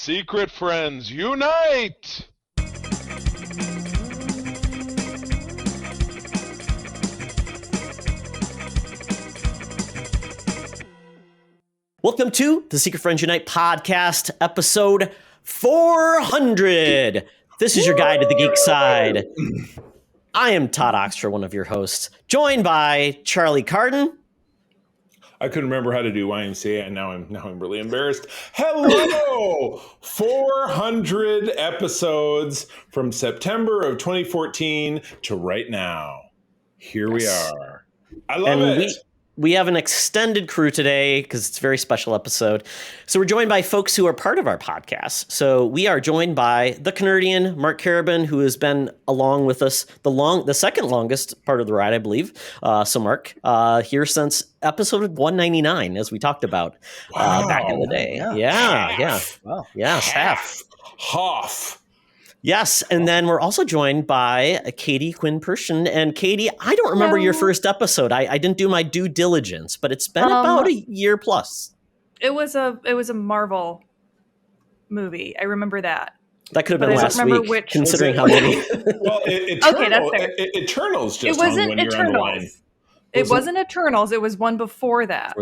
Secret friends, unite! Welcome to the Secret Friends Unite podcast, episode 400. This is your guide to the geek side. I am Todd Oxtra, one of your hosts, joined by Charlie Carden. I couldn't remember how to do YMCA, and now I'm really embarrassed. Hello! 400 episodes from September of 2014 to right now. Here we are. I love it. We have an extended crew today because it's a very special episode. So we're joined by folks who are part of our podcast. So we are joined by the Canadian Mark Carabin, who has been along with us the second longest part of the ride, I believe. So Mark, here since episode 199, as we talked about back in the day. Yeah. Wow. Yeah. Half. Yes, and then we're also joined by Katie Quinn Pershon. And Katie, I don't remember your first episode. I didn't do my due diligence, but it's been about a year plus. It was a Marvel movie. I remember that. That could have been last week, considering how many. Well, okay, that's fair. Eternals just it wasn't when you're Eternals. on the line. It wasn't Eternals. It was one before that.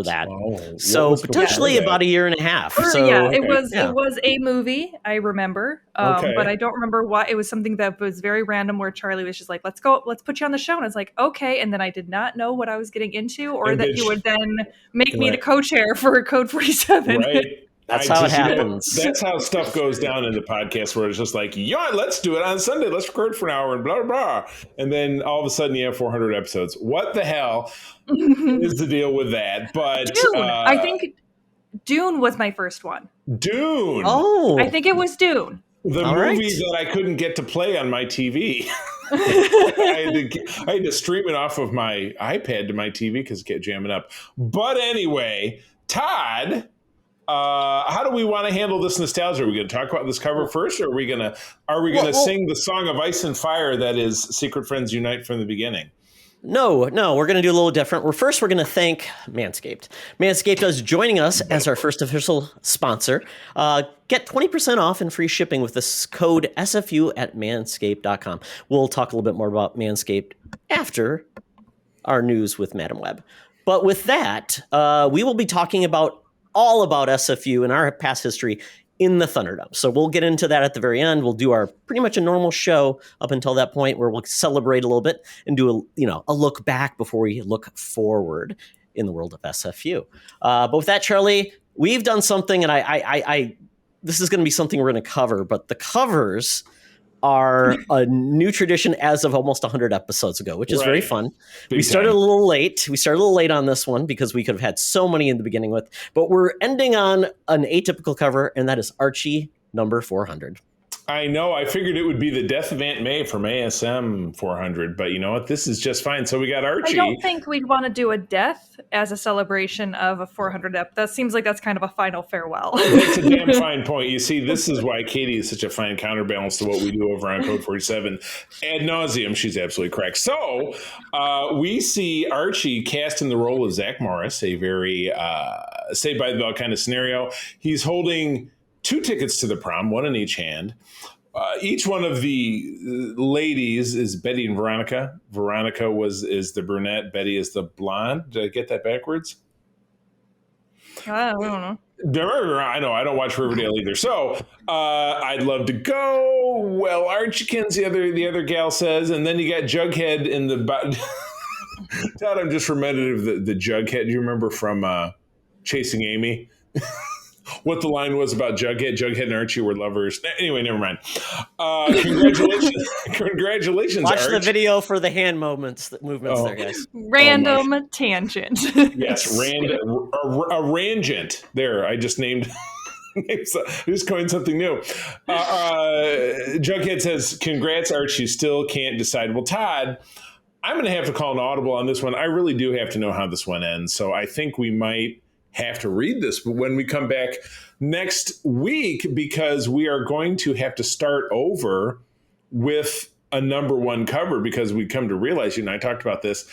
So potentially about a year and a half. It was a movie. I remember, but I don't remember why. It was something that was very random. Where Charlie was just like, "Let's put you on the show," and I was like, "Okay." And then I did not know what I was getting into, or that he would then make me the co-chair for Code 47. Right. That's how it happens. That's how stuff goes down in the podcast, where it's just like, yeah, let's do it on Sunday. Let's record for an hour and blah, blah, blah. And then all of a sudden you have 400 episodes. What the hell is the deal with that? But Dune. I think Dune was my first one. Dune. Oh. I think it was Dune. The movie that I couldn't get to play on my TV. I had to stream it off of my iPad to my TV because it kept jamming up. But anyway, Todd... how do we want to handle this nostalgia? Are we going to talk about this cover first, or are we going to sing the song of ice and fire that is Secret Friends Unite from the beginning? No, we're going to do a little different. We're going to thank Manscaped. Manscaped is joining us as our first official sponsor. Get 20% off and free shipping with this code SFU at manscaped.com. We'll talk a little bit more about Manscaped after our news with Madam Webb. But with that, we will be talking all about SFU and our past history in the Thunderdome. So we'll get into that at the very end. We'll do our pretty much a normal show up until that point, where we'll celebrate a little bit and do a look back before we look forward in the world of SFU. But with that, Charlie, we've done something, and I this is going to be something we're going to cover, but the covers are a new tradition as of almost 100 episodes ago, which is very fun. We started a little late. We started a little late on this one because we could have had so many in the beginning but we're ending on an atypical cover, and that is Archie number 400. I know. I figured it would be the death of Aunt May from ASM 400, but you know what? This is just fine. So we got Archie. I don't think we'd want to do a death as a celebration of a 400 ep. That seems like that's kind of a final farewell. That's a damn fine point. You see, this is why Katie is such a fine counterbalance to what we do over on Code 47. Ad nauseum, she's absolutely correct. So we see Archie cast in the role of Zach Morris, a very Saved by the Bell kind of scenario. He's holding 2 tickets to the prom, one in each hand. Each one of the ladies is Betty and Veronica. Veronica is the brunette. Betty is the blonde. Did I get that backwards? I don't know. I know. I don't watch Riverdale either. So I'd love to go. Well, Archikins, the other gal says, and then you got Jughead in the. Todd, I'm just reminded of the Jughead. Do you remember from Chasing Amy? What the line was about Jughead. Jughead and Archie were lovers. Anyway, never mind. Congratulations, Watch Arch. the video for the hand movements there, guys. Random tangent. Yes, a rangent. There, I just named... I just coined something new. Jughead says, congrats, Archie. Still can't decide. Well, Todd, I'm going to have to call an audible on this one. I really do have to know how this one ends. So I think we might have to read this when we come back next week, because we are going to have to start over with a number one cover, because we come to realize, I talked about this,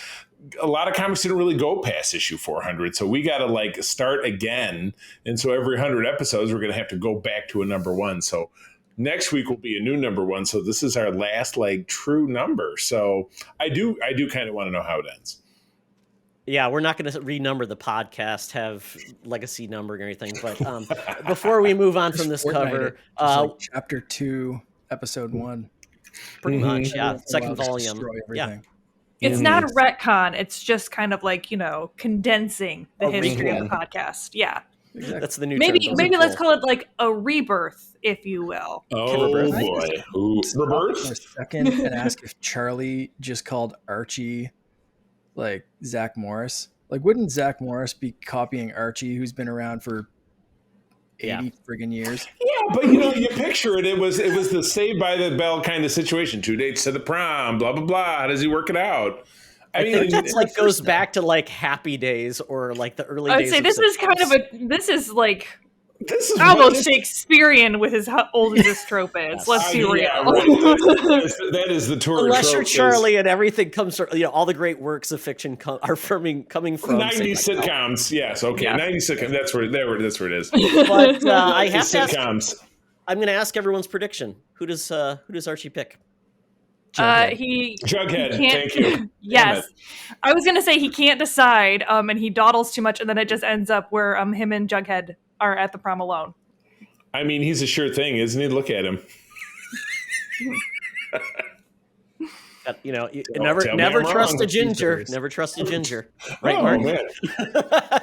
a lot of comics didn't really go past issue 400. So we got to like start again. And so every 100 episodes, we're going to have to go back to a number one. So next week will be a new number one. So this is our last like true number. So I do kind of want to know how it ends. Yeah, we're not going to renumber the podcast, have legacy numbering or anything. But before we move on from this cover, like chapter 2, episode 1. Pretty much, yeah. Second volume. Yeah. It's not a retcon. It's just kind of like, condensing the history of the podcast. Yeah. Exactly. That's the new maybe term. maybe let's call it like a rebirth, if you will. Oh, boy. Rebirth? For a second and ask if Charlie just called Archie like Zach Morris. Like, wouldn't Zach Morris be copying Archie, who's been around for 80 friggin' years? Yeah, but you picture it. It was the Saved by the Bell kind of situation. 2 dates to the prom, blah blah blah. How does he work it out? I think it's like goes back to like Happy Days or like the early days. I'd say this is kind of this is almost Shakespearean with as old as this trope is. Let's be real. Yeah, right. That is the tour. Unless you're Charlie and everything comes from, all the great works of fiction are coming from 90s sitcoms. Yes, okay, yeah. 90s sitcoms. That's where it is. But I have to sitcoms. I'm going to ask everyone's prediction. Who does Archie pick? Jughead. Thank you. Yes, I was going to say he can't decide, and he dawdles too much, and then it just ends up where him and Jughead are at the prom alone. I mean, he's a sure thing, isn't he? Look at him. Never trust a ginger. Never trust a ginger. Right, Mark? Man.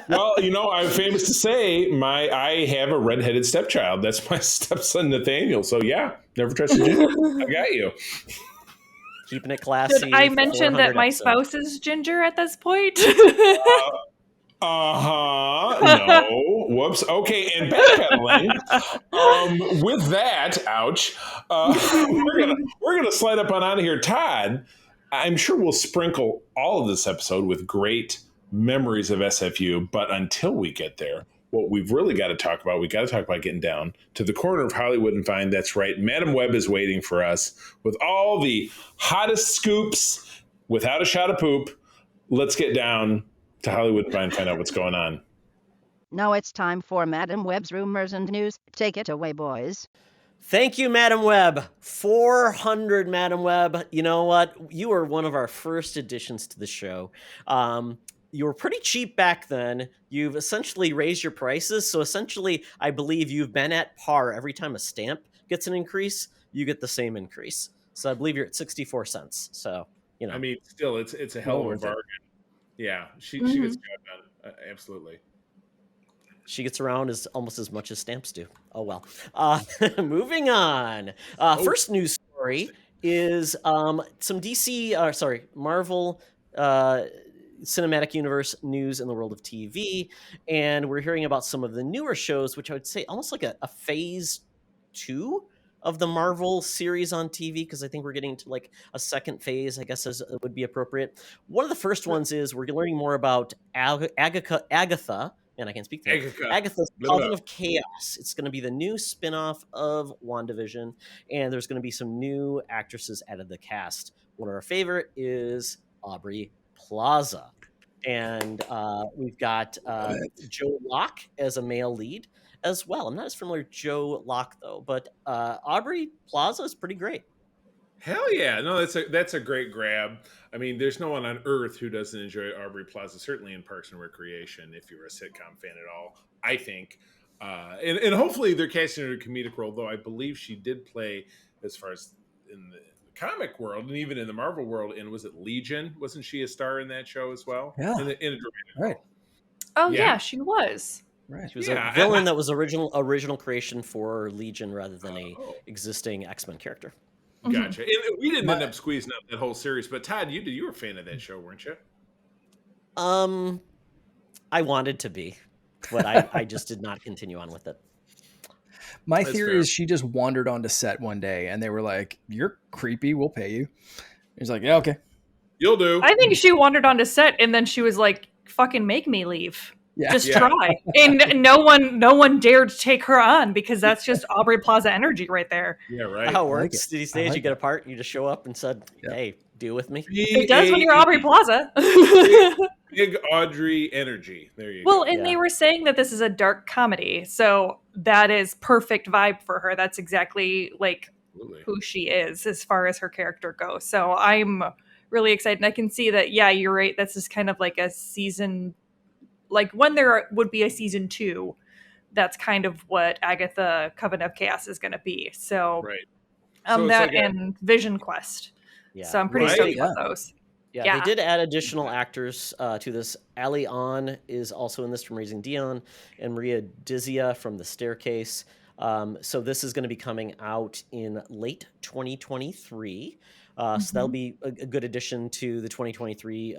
Well, I'm famous to say I have a redheaded stepchild. That's my stepson Nathaniel. So yeah, never trust a ginger. I got you. Keeping it classy. Did I mention that my spouse is ginger at this point? No. Whoops. Okay, and backpedaling. With that, ouch. We're gonna slide up on out of here. Todd, I'm sure we'll sprinkle all of this episode with great memories of SFU, but until we get there, what we've really got to talk about, we got to talk about getting down to the corner of Hollywood and Vine. That's right. Madam Webb is waiting for us with all the hottest scoops without a shot of poop. Let's get down to Hollywood and Vine and find out what's going on. Now it's time for Madam Webb's rumors and news. Take it away, boys. Thank you, Madam Webb. 400, Madam Webb. You know what? You were one of our first additions to the show. You were pretty cheap back then. You've essentially raised your prices. So essentially, I believe you've been at par every time a stamp gets an increase, you get the same increase. So I believe you're at 64 cents. So, I mean, still, it's a hell of a bargain. Yeah, she gets the job done. Absolutely. She gets around almost as much as stamps do. Oh, well. Moving on. First news story is some Marvel Cinematic Universe news in the world of TV. And we're hearing about some of the newer shows, which I would say almost like a phase 2 of the Marvel series on TV, because I think we're getting to like a second phase, I guess as would be appropriate. One of the first ones is we're learning more about Agatha. And I can't speak to it. Agatha's Cauldron of Chaos. It's going to be the new spinoff of WandaVision, and there's going to be some new actresses added to the cast. One of our favorite is Aubrey Plaza. And we've got Joe Locke as a male lead as well. I'm not as familiar with Joe Locke, though, but Aubrey Plaza is pretty great. Hell yeah. No, that's a great grab. I mean, there's no one on earth who doesn't enjoy Aubrey Plaza, certainly in Parks and Recreation, if you're a sitcom fan at all, I think. And hopefully they're casting her in a comedic role, though I believe she did play, as far as in the comic world and even in the Marvel world, and was it Legion? Wasn't she a star in that show as well? Yeah. In a dramatic role. Oh, yeah, she was. Right. She was a villain that was original creation for Legion rather than a existing X-Men character. Gotcha. And we didn't end up squeezing up that whole series, but Todd, you were a fan of that show, weren't you? I wanted to be, but I just did not continue on with it. My theory is she just wandered onto set one day and they were like, "You're creepy, we'll pay you." He's like, "Yeah, okay. You'll do." I think she wandered onto set and then she was like, "Fucking make me leave." Yeah. Just try. And no one dared to take her on because that's just Aubrey Plaza energy right there. Yeah, right. How it works. These days you get a part, you just show up and said, "Hey, Deal with me. It does when you're Aubrey Plaza. Big Audrey energy. There you well, go. and they were saying that this is a dark comedy, so that is perfect vibe for her. That's exactly like who she is as far as her character goes. So I'm really excited. And I can see that, yeah, you're right. This is kind of like a season, like when there would be a season 2, that's kind of what Agatha Coven of Chaos is going to be. So, so that like and Vision Quest. Yeah. So I'm pretty stoked about those. Yeah, they did add additional actors to this. Ali On is also in this from Raising Dion, and Maria Dizia from The Staircase. So this is going to be coming out in late 2023. So that'll be a good addition to the 2023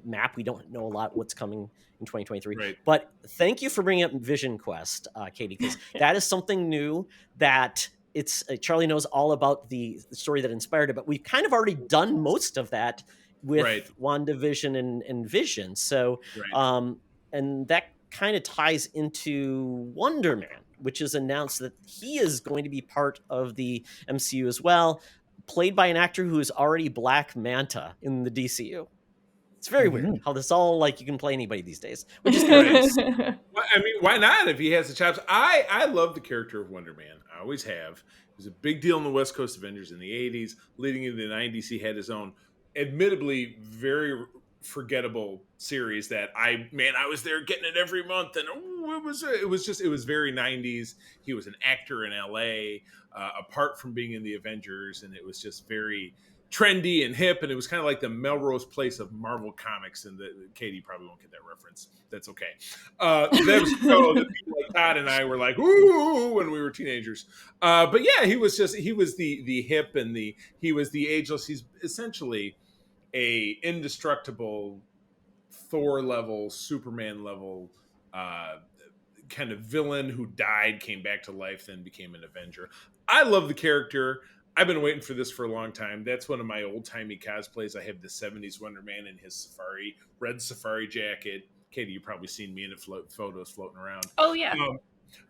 map. We don't know a lot what's coming in 2023. But thank you for bringing up Vision Quest, Katie, because that is something new that it's Charlie knows all about the story that inspired it, but we've kind of already done most of that with WandaVision and Vision. So, and that kind of ties into Wonder Man, which is announced that he is going to be part of the MCU as well, played by an actor who is already Black Manta in the DCU. It's very weird how this all, like, you can play anybody these days, which is kind of nice. I mean, why not if he has the chops? I love the character of Wonder Man. I always have. It was a big deal in the West Coast Avengers in the 80s. Leading into the 90s, he had his own, admittedly, very forgettable series that I was there getting it every month, and it was very 90s. He was an actor in LA, apart from being in the Avengers, and it was just very trendy and hip, and it was kind of like the Melrose Place of Marvel Comics. And Katie probably won't get that reference. That's okay. That was the people like Todd and I were like, ooh, when we were teenagers. But yeah, he was the hip, and he was the ageless. He's essentially a indestructible Thor level, Superman level kind of villain who died, came back to life, then became an Avenger. I love the character. I've been waiting for this for a long time. That's one of my old-timey cosplays. I have the 70s Wonder Man in his red safari jacket. Katie, you've probably seen me in photos floating around. Oh, yeah.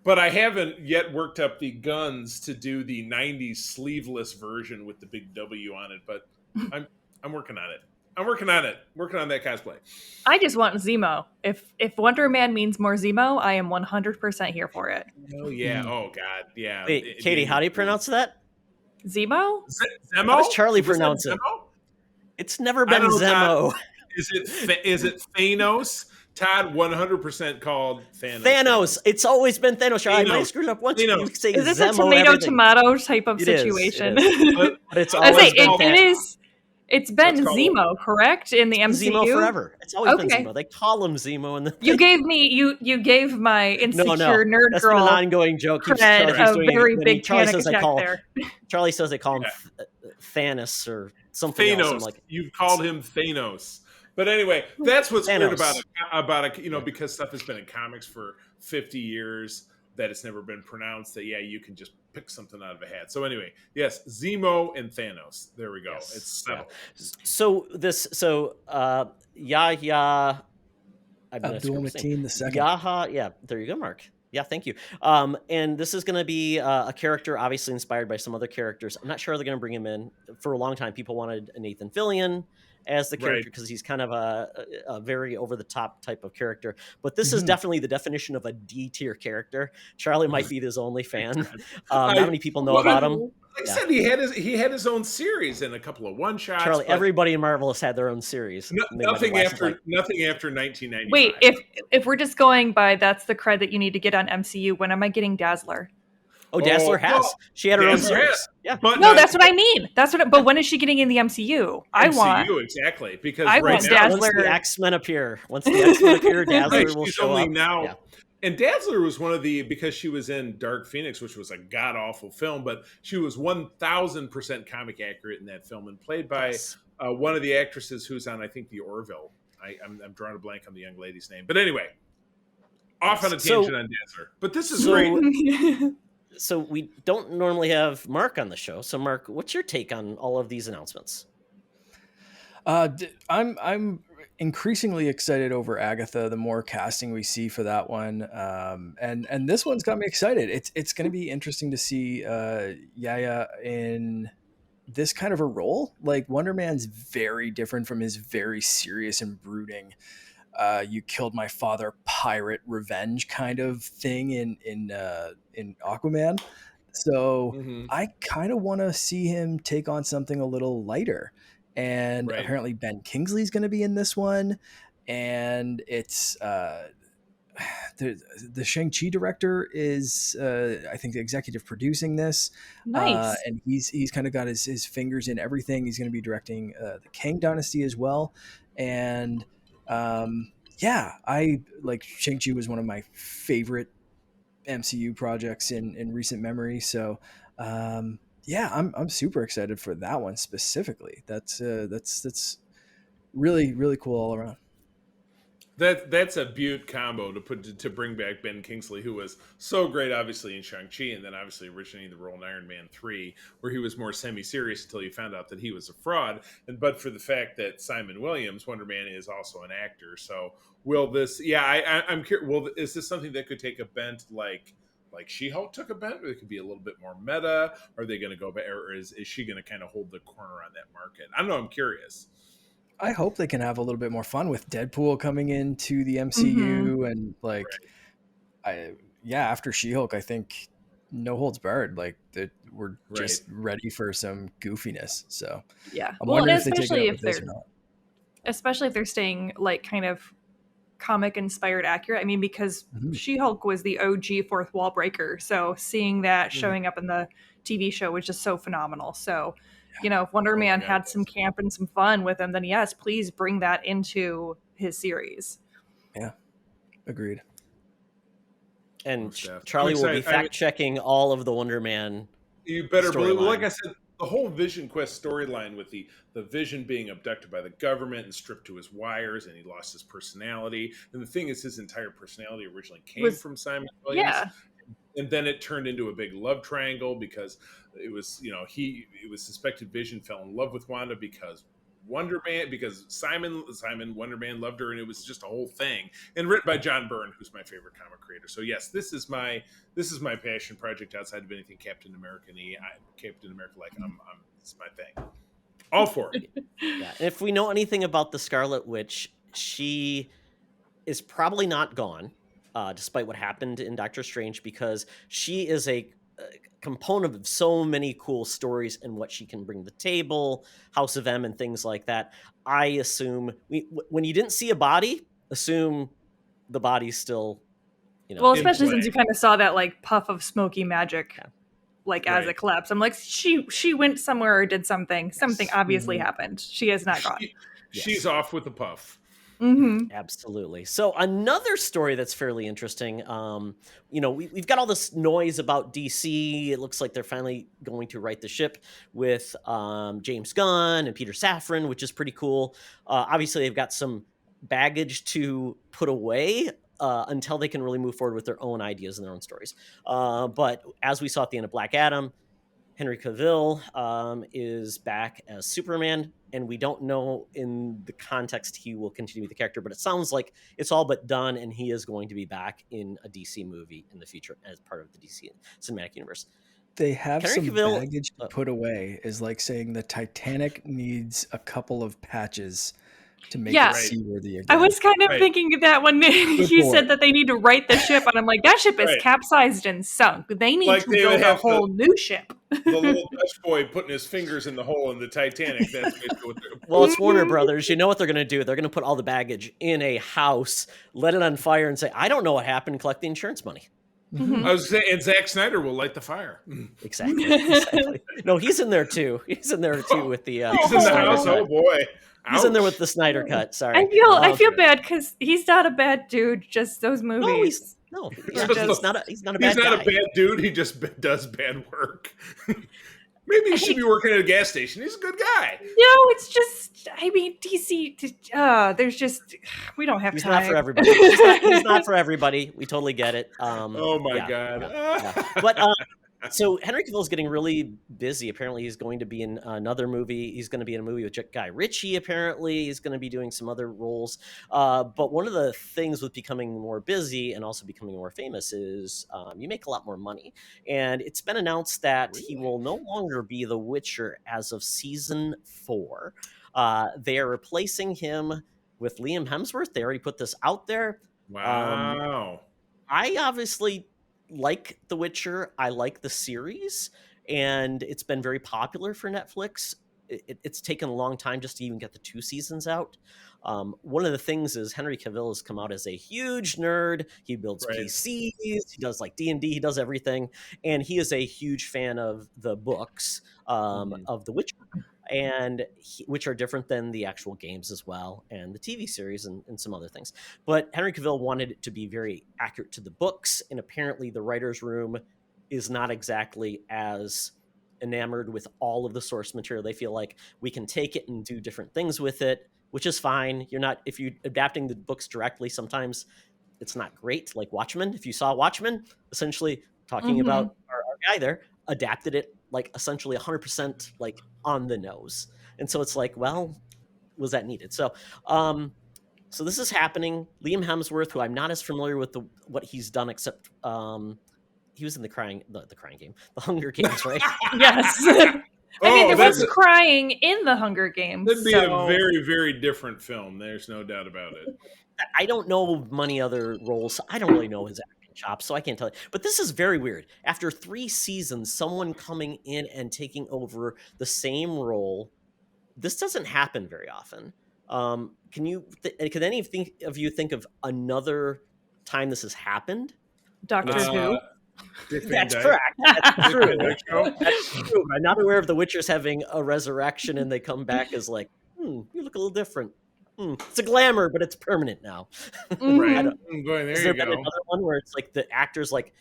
But I haven't yet worked up the guns to do the 90s sleeveless version with the big W on it, but I'm working on it. Working on that cosplay. I just want Zemo. If Wonder Man means more Zemo, I am 100% here for it. Oh, yeah. Oh, God. Yeah. Wait, Katie, how do you pronounce that? Zemo? Zemo? How does Charlie pronounce it? It's never been Zemo. Todd, is it Thanos? Todd 100% called Thanos. It's always been Thanos. Charlie, I might screwed up once. You say is this Zemo, a tomato type of situation? But it's always been Thanos. It's been Zemo, correct? In the MCU? Zemo forever. It's always been Zemo. They call him Zemo in the You gave me you gave my insecure nerd that's girl been an ongoing joke. A very big panic attack there. Charlie says they call him Thanos or something Thanos. else. You've called him Thanos. But anyway, that's what's weird about it, because stuff has been in comics for 50 years that it's never been pronounced, that you can just pick something out of a hat. So anyway, yes, Zemo and Thanos. There we go. Yes. It's settled. So Yahya Abdul-Mateen II. Yaha, there you go, Mark. Yeah, thank you. And this is going to be a character obviously inspired by some other characters. I'm not sure they're going to bring him in. For a long time, people wanted Nathan Fillion as the character because he's kind of a very over-the-top type of character. But this is definitely the definition of a D-tier character. Charlie might be his only fan. Not many people know about him. I said he had his own series and a couple of one-shots. Charlie, everybody in Marvel has had their own series. Nothing after 1995. Wait, if we're just going by that's the cred that you need to get on MCU, when am I getting Dazzler? Oh, Dazzler has. She had her own series. Yeah. But that's what I mean. But when is she getting in the MCU? MCU, exactly. Because I want Dazzler. Once the X-Men appear, Dazzler will show up. Now. Yeah. And Dazzler was one of because she was in Dark Phoenix, which was a god-awful film, but she was 1,000% comic accurate in that film and played by one of the actresses who's on, I think, the Orville. I'm drawing a blank on the young lady's name. But anyway, off on a tangent on Dazzler. But this is great. So we don't normally have Mark on the show. So Mark, what's your take on all of these announcements? I'm increasingly excited over Agatha the more casting we see for that one, and this one's got me excited. It's going to be interesting to see Yaya in this kind of a role. Like Wonder Man's very different from his very serious and brooding you killed my father pirate revenge kind of thing in Aquaman. So I kind of want to see him take on something a little lighter. And apparently Ben Kingsley's going to be in this one, and it's the Shang-Chi director is I think the executive producing this. Nice. And he's kind of got his fingers in everything. He's going to be directing the Kang Dynasty as well. And I like Shang-Chi was one of my favorite MCU projects in recent memory. So I'm super excited for that one specifically. That's really, really cool all around. That's a beaut combo to bring back Ben Kingsley, who was so great, obviously, in Shang-Chi, and then obviously originating the role in Iron Man 3, where he was more semi-serious until you found out that he was a fraud. But for the fact that Simon Williams, Wonder Man, is also an actor. So will this, I'm curious, is this something that could take a bent like She-Hulk took a bent, or it could be a little bit more meta? Are they going to go back, or is she going to kind of hold the corner on that market? I don't know, I'm curious. I hope they can have a little bit more fun with Deadpool coming into the MCU and after She-Hulk, I think no holds barred. Like we're just ready for some goofiness. So yeah, I'm wondering if they take it up with this or not. Especially if they're staying like kind of comic inspired accurate. I mean, because She-Hulk was the OG fourth wall breaker. So seeing that showing up in the TV show was just so phenomenal. So if Wonder Man had some camp and some fun with him, then yes, please bring that into his series. Yeah, agreed. And Charlie will be fact-checking all of the Wonder Man. You better believe. Like I said, the whole Vision Quest storyline with the Vision being abducted by the government and stripped to his wires, and he lost his personality. And the thing is, his entire personality originally came from Simon Williams. Yeah. And then it turned into a big love triangle because it was, it was suspected Vision fell in love with Wanda because Simon Wonder Man loved her, and it was just a whole thing. And written by John Byrne, who's my favorite comic creator. So yes, this is my passion project outside of anything Captain America. It's my thing. All for it. Yeah. If we know anything about the Scarlet Witch, she is probably not gone. Despite what happened in Doctor Strange, because she is a component of so many cool stories and what she can bring to the table, House of M and things like that. I assume when you didn't see a body, assume the body's still, well, especially since you kind of saw that like puff of smoky magic, as it collapsed. I'm like, she went somewhere or did something. Yes. Something obviously happened. She has not gone. She's off with the puff. Mm-hmm. Absolutely. So another story that's fairly interesting, we've got all this noise about DC. It looks like they're finally going to right the ship with James Gunn and Peter Safran, which is pretty cool. Obviously, they've got some baggage to put away until they can really move forward with their own ideas and their own stories. But as we saw at the end of Black Adam, Henry Cavill is back as Superman, and we don't know in the context he will continue the character, but it sounds like it's all but done, and he is going to be back in a DC movie in the future as part of the DC cinematic universe. They have Henry Cavill, baggage to put away, is like saying the Titanic needs a couple of patches to make it seaworthy again. I was kind of thinking of that when you said that they need to right the ship, and I'm like, that ship is capsized and sunk. They need to build a whole new ship. The little Dutch boy putting his fingers in the hole in the Titanic. That's basically what they're... Well, it's Warner Brothers. You know what they're going to do? They're going to put all the baggage in a house, let it on fire, and say, I don't know what happened, collect the insurance money. Mm-hmm. I was saying, and Zack Snyder will light the fire. Exactly. No, he's in there too. He's in there too with the. He's in the house. Oh boy. Ouch. He's in there with the Snyder cut. Sorry. I feel bad because he's not a bad dude. Just those movies. He's not a bad guy. A bad dude. He just does bad work. Maybe he should be working at a gas station. He's a good guy. No, it's just, DC, there's just, we don't have time. He's not for everybody. He's not for everybody. We totally get it. Oh my God. Yeah. But So Henry Cavill's getting really busy. Apparently, he's going to be in another movie. He's going to be in a movie with Guy Ritchie. Apparently, he's going to be doing some other roles. But one of the things with becoming more busy and also becoming more famous is you make a lot more money. And it's been announced that he will no longer be the Witcher as of season 4. They are replacing him with Liam Hemsworth. They already put this out there. Wow. I obviously like The Witcher. I like the series, and it's been very popular for Netflix. It's taken a long time just to even get the 2 seasons out. One of the things is Henry Cavill has come out as a huge nerd. He builds PCs. He does like D&D. He does everything, and he is a huge fan of the books of The Witcher, and which are different than the actual games as well, and the TV series and some other things. But Henry Cavill wanted it to be very accurate to the books, and apparently the writer's room is not exactly as enamored with all of the source material. They feel like we can take it and do different things with it, which is fine. If you're adapting the books directly, sometimes it's not great. Like Watchmen, if you saw Watchmen, essentially talking about our guy there, adapted it like essentially 100% like on the nose. And so it's like, well, was that needed? So so this is happening. Liam Hemsworth, who I'm not as familiar with what he's done, except he was in the crying game, the Hunger Games, right? Yes. I mean, there was crying in the Hunger Games. That'd be a very, very different film. There's no doubt about it. I don't know many other roles. I don't really know his acting chops, so I can't tell you. But this is very weird. After 3 seasons, someone coming in and taking over the same role, this doesn't happen very often. Can any of you think of another time this has happened? Doctor Who. That's correct. That's true. That's true. I'm not aware of the Witchers having a resurrection and they come back as like, you look a little different. It's a glamour, but it's permanent now. Right. Has there been another one where it's like the actors like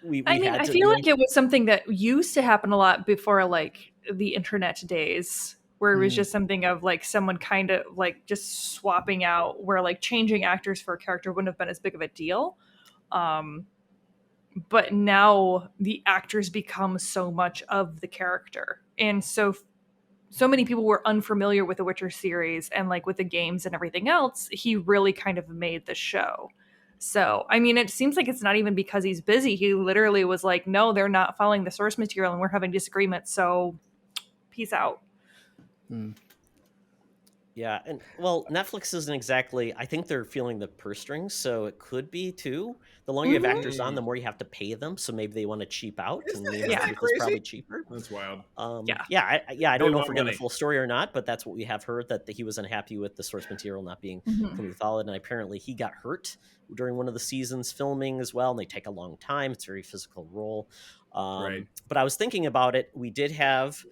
I feel like it was something that used to happen a lot before like the internet days, where it was just something of like someone kind of like just swapping out, where like changing actors for a character wouldn't have been as big of a deal. But now the actors become so much of the character. And so many people were unfamiliar with the Witcher series and like with the games and everything else. He really kind of made the show. So, I mean, it seems like it's not even because he's busy. He literally was like, no, they're not following the source material and we're having disagreements. So peace out. Yeah, and well, Netflix isn't exactly. I think they're feeling the purse strings, so it could be too. The longer you have actors on, the more you have to pay them. So maybe they want to cheap out, and it's probably cheaper. That's wild. I don't know if we're getting the full story or not, but that's what we have heard, that he was unhappy with the source material not being completely followed, and apparently he got hurt during one of the seasons filming as well, and they take a long time. It's a very physical role. But I was thinking about it. We did have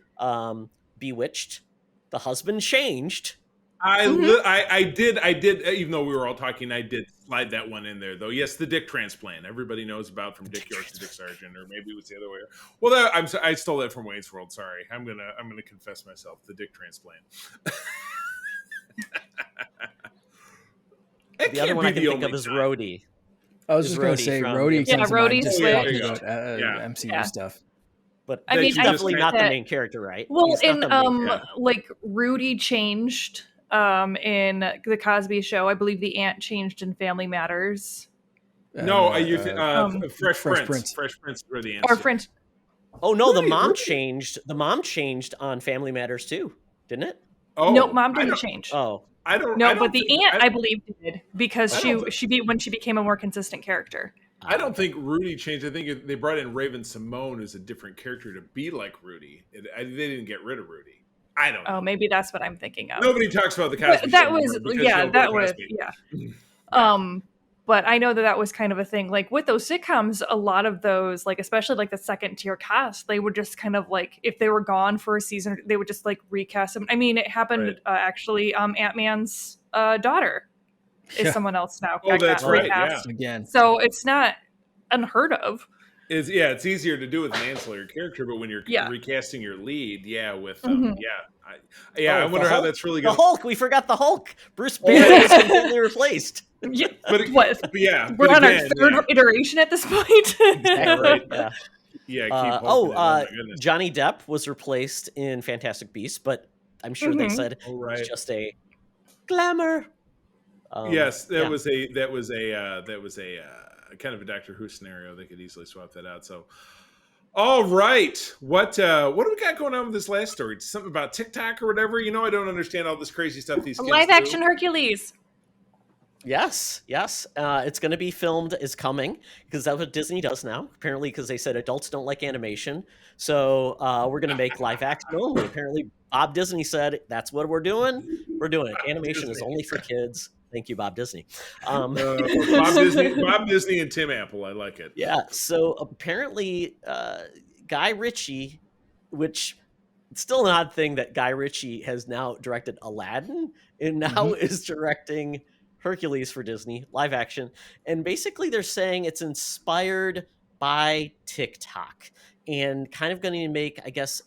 Bewitched. The husband changed. I did. Even though we were all talking, I did slide that one in there, though. Yes, the dick transplant. Everybody knows about from Dick York to Dick Sargent, or maybe it was the other way. Well, I stole that from Wayne's World. Sorry, I'm gonna confess myself. The dick transplant. The other one I can think of is Rhodey. I was just going to say Rhodey. Rhodey's MCU stuff. But I mean, he's definitely not the main character, right? Well, like Rudy changed in the Cosby Show. I believe the aunt changed in Family Matters. Fresh Prince. Fresh Prince were the answer. Or French. Oh no, the mom changed. The mom changed on Family Matters too, didn't it? Oh, no, mom didn't change. Oh, but the aunt, I believe, did, because when she became a more consistent character. I don't think Rudy changed. I think they brought in Raven Simone as a different character to be like Rudy. They didn't get rid of Rudy. I don't know. Oh, maybe that's what I'm thinking of. Nobody talks about the Cosby Show. That was. But I know that was kind of a thing. Like with those sitcoms, a lot of those, like especially like the second tier cast, they would just kind of like, if they were gone for a season, they would just like recast them. I mean, it happened actually. Ant-Man's daughter is someone else now. Oh, that's right. Yeah. Again. So it's not unheard of. It's easier to do with an ancillary character, but when you're recasting your lead, I wonder how that's really going. The Hulk, we forgot the Hulk. Bruce Banner is completely replaced. Yeah, we're on our third iteration at this point. Right. Yeah, keep hoping. My goodness. Johnny Depp was replaced in Fantastic Beasts, but I'm sure they said it's just a glamour. Yes, that was a kind of a Doctor Who scenario. They could easily swap that out. So, all right, what do we got going on with this last story? Something about TikTok or whatever? You know, I don't understand all this crazy stuff these kids live do. action Hercules. Yes. It's going to be filmed, is coming, because that's what Disney does now, apparently, because they said adults don't like animation. So we're going to make live action only. Apparently, Bob Disney said, that's what we're doing. We're doing it. Animation is only for kids. Thank you, Bob Disney. Bob Disney and Tim Apple. I like it. Yeah. So apparently, Guy Ritchie, which it's still an odd thing that Guy Ritchie has now directed Aladdin and now is directing Hercules for Disney, live action. And basically they're saying it's inspired by TikTok and kind of going to make, I guess,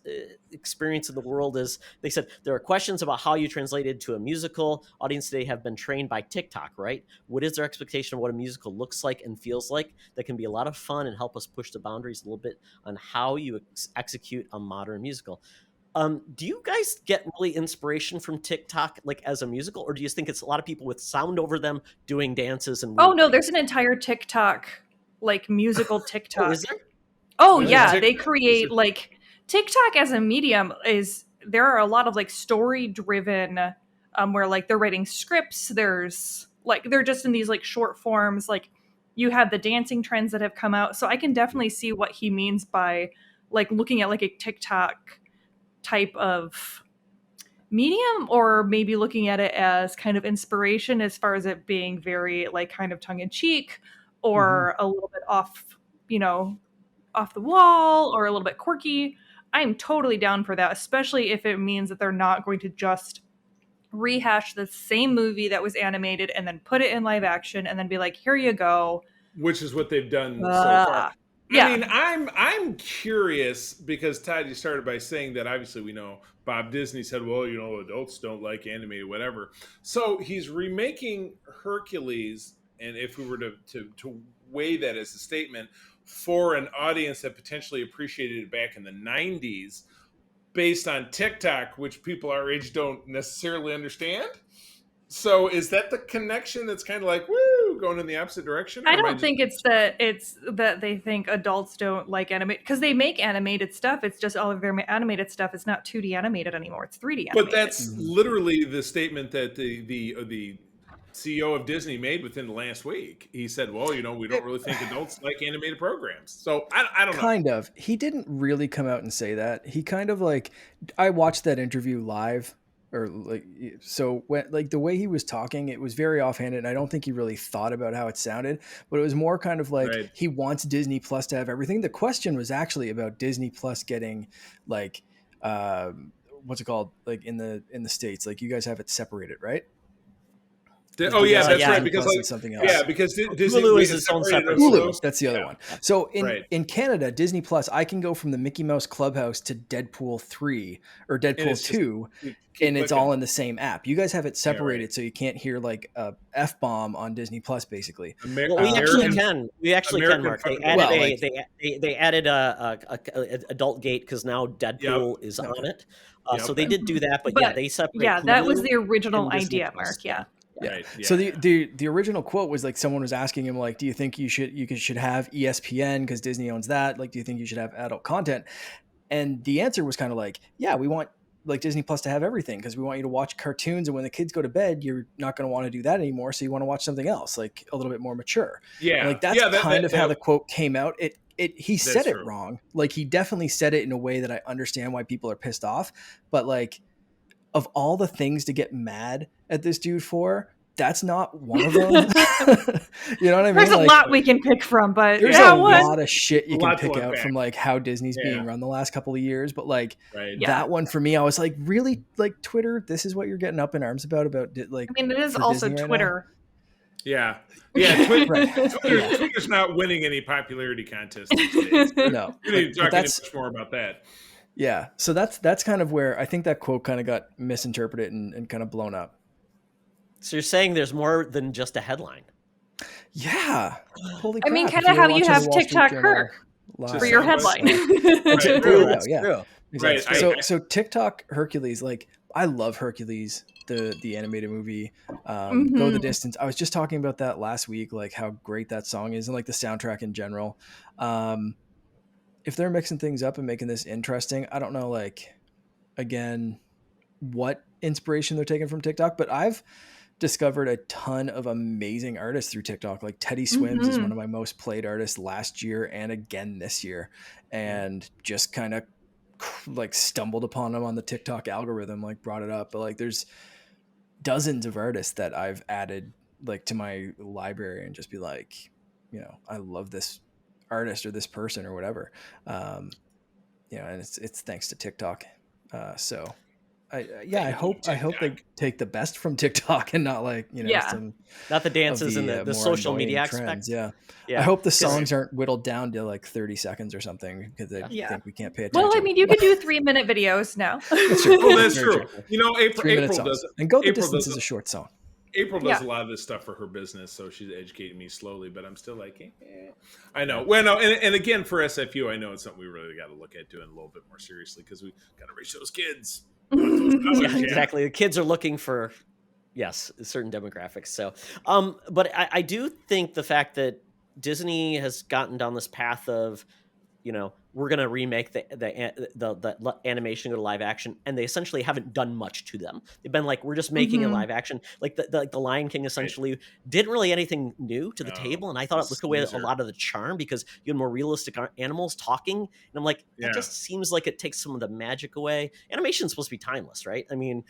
experience of the world is, they said, there are questions about how you translate it to a musical. Audience today have been trained by TikTok, right? What is their expectation of what a musical looks like and feels like? That can be a lot of fun and help us push the boundaries a little bit on how you execute a modern musical. Do you guys get really inspiration from TikTok, like as a musical, or do you think it's a lot of people with sound over them doing dances and? Oh no, there's an entire TikTok, like musical TikTok. Oh, is there? Oh yeah, they create like TikTok as a medium there are a lot of like story driven, where like they're writing scripts. There's like they're just in these like short forms. Like you have the dancing trends that have come out, so I can definitely see what he means by like looking at like a TikTok type of medium, or maybe looking at it as kind of inspiration as far as it being very like kind of tongue-in-cheek or a little bit off the wall or a little bit quirky. I'm totally down for that, especially if it means that they're not going to just rehash the same movie that was animated and then put it in live action and then be like, here you go, which is what they've done so far. Yeah. I mean, I'm curious because Todd, you started by saying that obviously we know Bob Disney said, well, adults don't like animated, whatever. So he's remaking Hercules, and if we were to weigh that as a statement for an audience that potentially appreciated it back in the 90s, based on TikTok, which people our age don't necessarily understand. So is that the connection that's kind of like, woo, going in the opposite direction? I don't think it's that they think adults don't like animate, because they make animated stuff. It's just all of their animated stuff is not 2D animated anymore. It's 3D animated. But that's literally the statement that the CEO of Disney made within the last week. He said, well, we don't really think adults like animated programs. So I don't know. Kind of. He didn't really come out and say that. He kind of like, I watched that interview live. Or like, so when like the way he was talking, it was very offhanded. And I don't think he really thought about how it sounded, but it was more kind of like he wants Disney Plus to have everything. The question was actually about Disney Plus getting like, what's it called? Like in the States, like you guys have it separated, right? That's right. Because like, something else. Yeah, because Disney Hulu is its own separate. Hulu, that's the other one. So in Canada, Disney Plus, I can go from the Mickey Mouse Clubhouse to Deadpool 3 or Deadpool 2, and it's all in the same app. You guys have it separated, so you can't hear like a F-bomb on Disney Plus, basically. We actually can. Mark. They added a adult gate because now Deadpool is on it. So they did do that, but they separated. Yeah, that was the original idea, Mark. Yeah. Yeah. Right, yeah. So the original quote was like someone was asking him like, do you think you should have ESPN because Disney owns that? Like, do you think you should have adult content? And the answer was kind of like, yeah, we want like Disney Plus to have everything because we want you to watch cartoons, and when the kids go to bed, you're not going to want to do that anymore. So you want to watch something else, like a little bit more mature. Yeah, and like that's kind of how the quote came out. He said it wrong. Like he definitely said it in a way that I understand why people are pissed off, but like, of all the things to get mad at this dude for, that's not one of them. You know what I mean? There's a lot we can pick from, but there's a lot of shit you can pick out from like how Disney's being run the last couple of years. But like that one for me, I was like, really, like Twitter, this is what you're getting up in arms about like. I mean, it is also Disney Twitter. Right Twitter's not winning any popularity contests these days. No, we need to talk much more about that. Yeah, so that's kind of where I think that quote kind of got misinterpreted and kind of blown up. So you're saying there's more than just a headline? Yeah. Holy crap. I mean, kind of how you have TikTok Kirk. for your headline. That's True, true. that's Yeah. true. Exactly. Right, So TikTok Hercules, like I love Hercules, the animated movie. Go the Distance. I was just talking about that last week, like how great that song is and like the soundtrack in general. If they're mixing things up and making this interesting, I don't know, like again, what inspiration they're taking from TikTok, but I've discovered a ton of amazing artists through TikTok. Like Teddy Swims is one of my most played artists last year and again this year, and just kind of like stumbled upon him on the TikTok algorithm, like brought it up. But like there's dozens of artists that I've added like to my library and just be like, I love this artist or this person or whatever. And it's thanks to TikTok. So I hope they take the best from TikTok and not like, not the dances and the social media trends. aspect. I hope the songs aren't whittled down to like 30 seconds or something because they think we can't pay attention. Well, I mean, you could do 3-minute videos now. That's true. Well, that's true. April does, and Go the Distance is a short song. April does a lot of this stuff for her business, so she's educating me slowly, but I'm still like, I know. Well, no, and again, for SFU, I know it's something we really got to look at doing a little bit more seriously because we got to reach those kids. Exactly. The kids are looking for, certain demographics. So, but I do think the fact that Disney has gotten down this path of, we're going to remake the animation go to live action, and they essentially haven't done much to them. They've been like, we're just making a live action, like the Lion King essentially didn't really anything new to the table, and I thought it took away a lot of the charm because you had more realistic animals talking, and I'm like, that just seems like it takes some of the magic away. Animation's supposed to be timeless, right? I mean,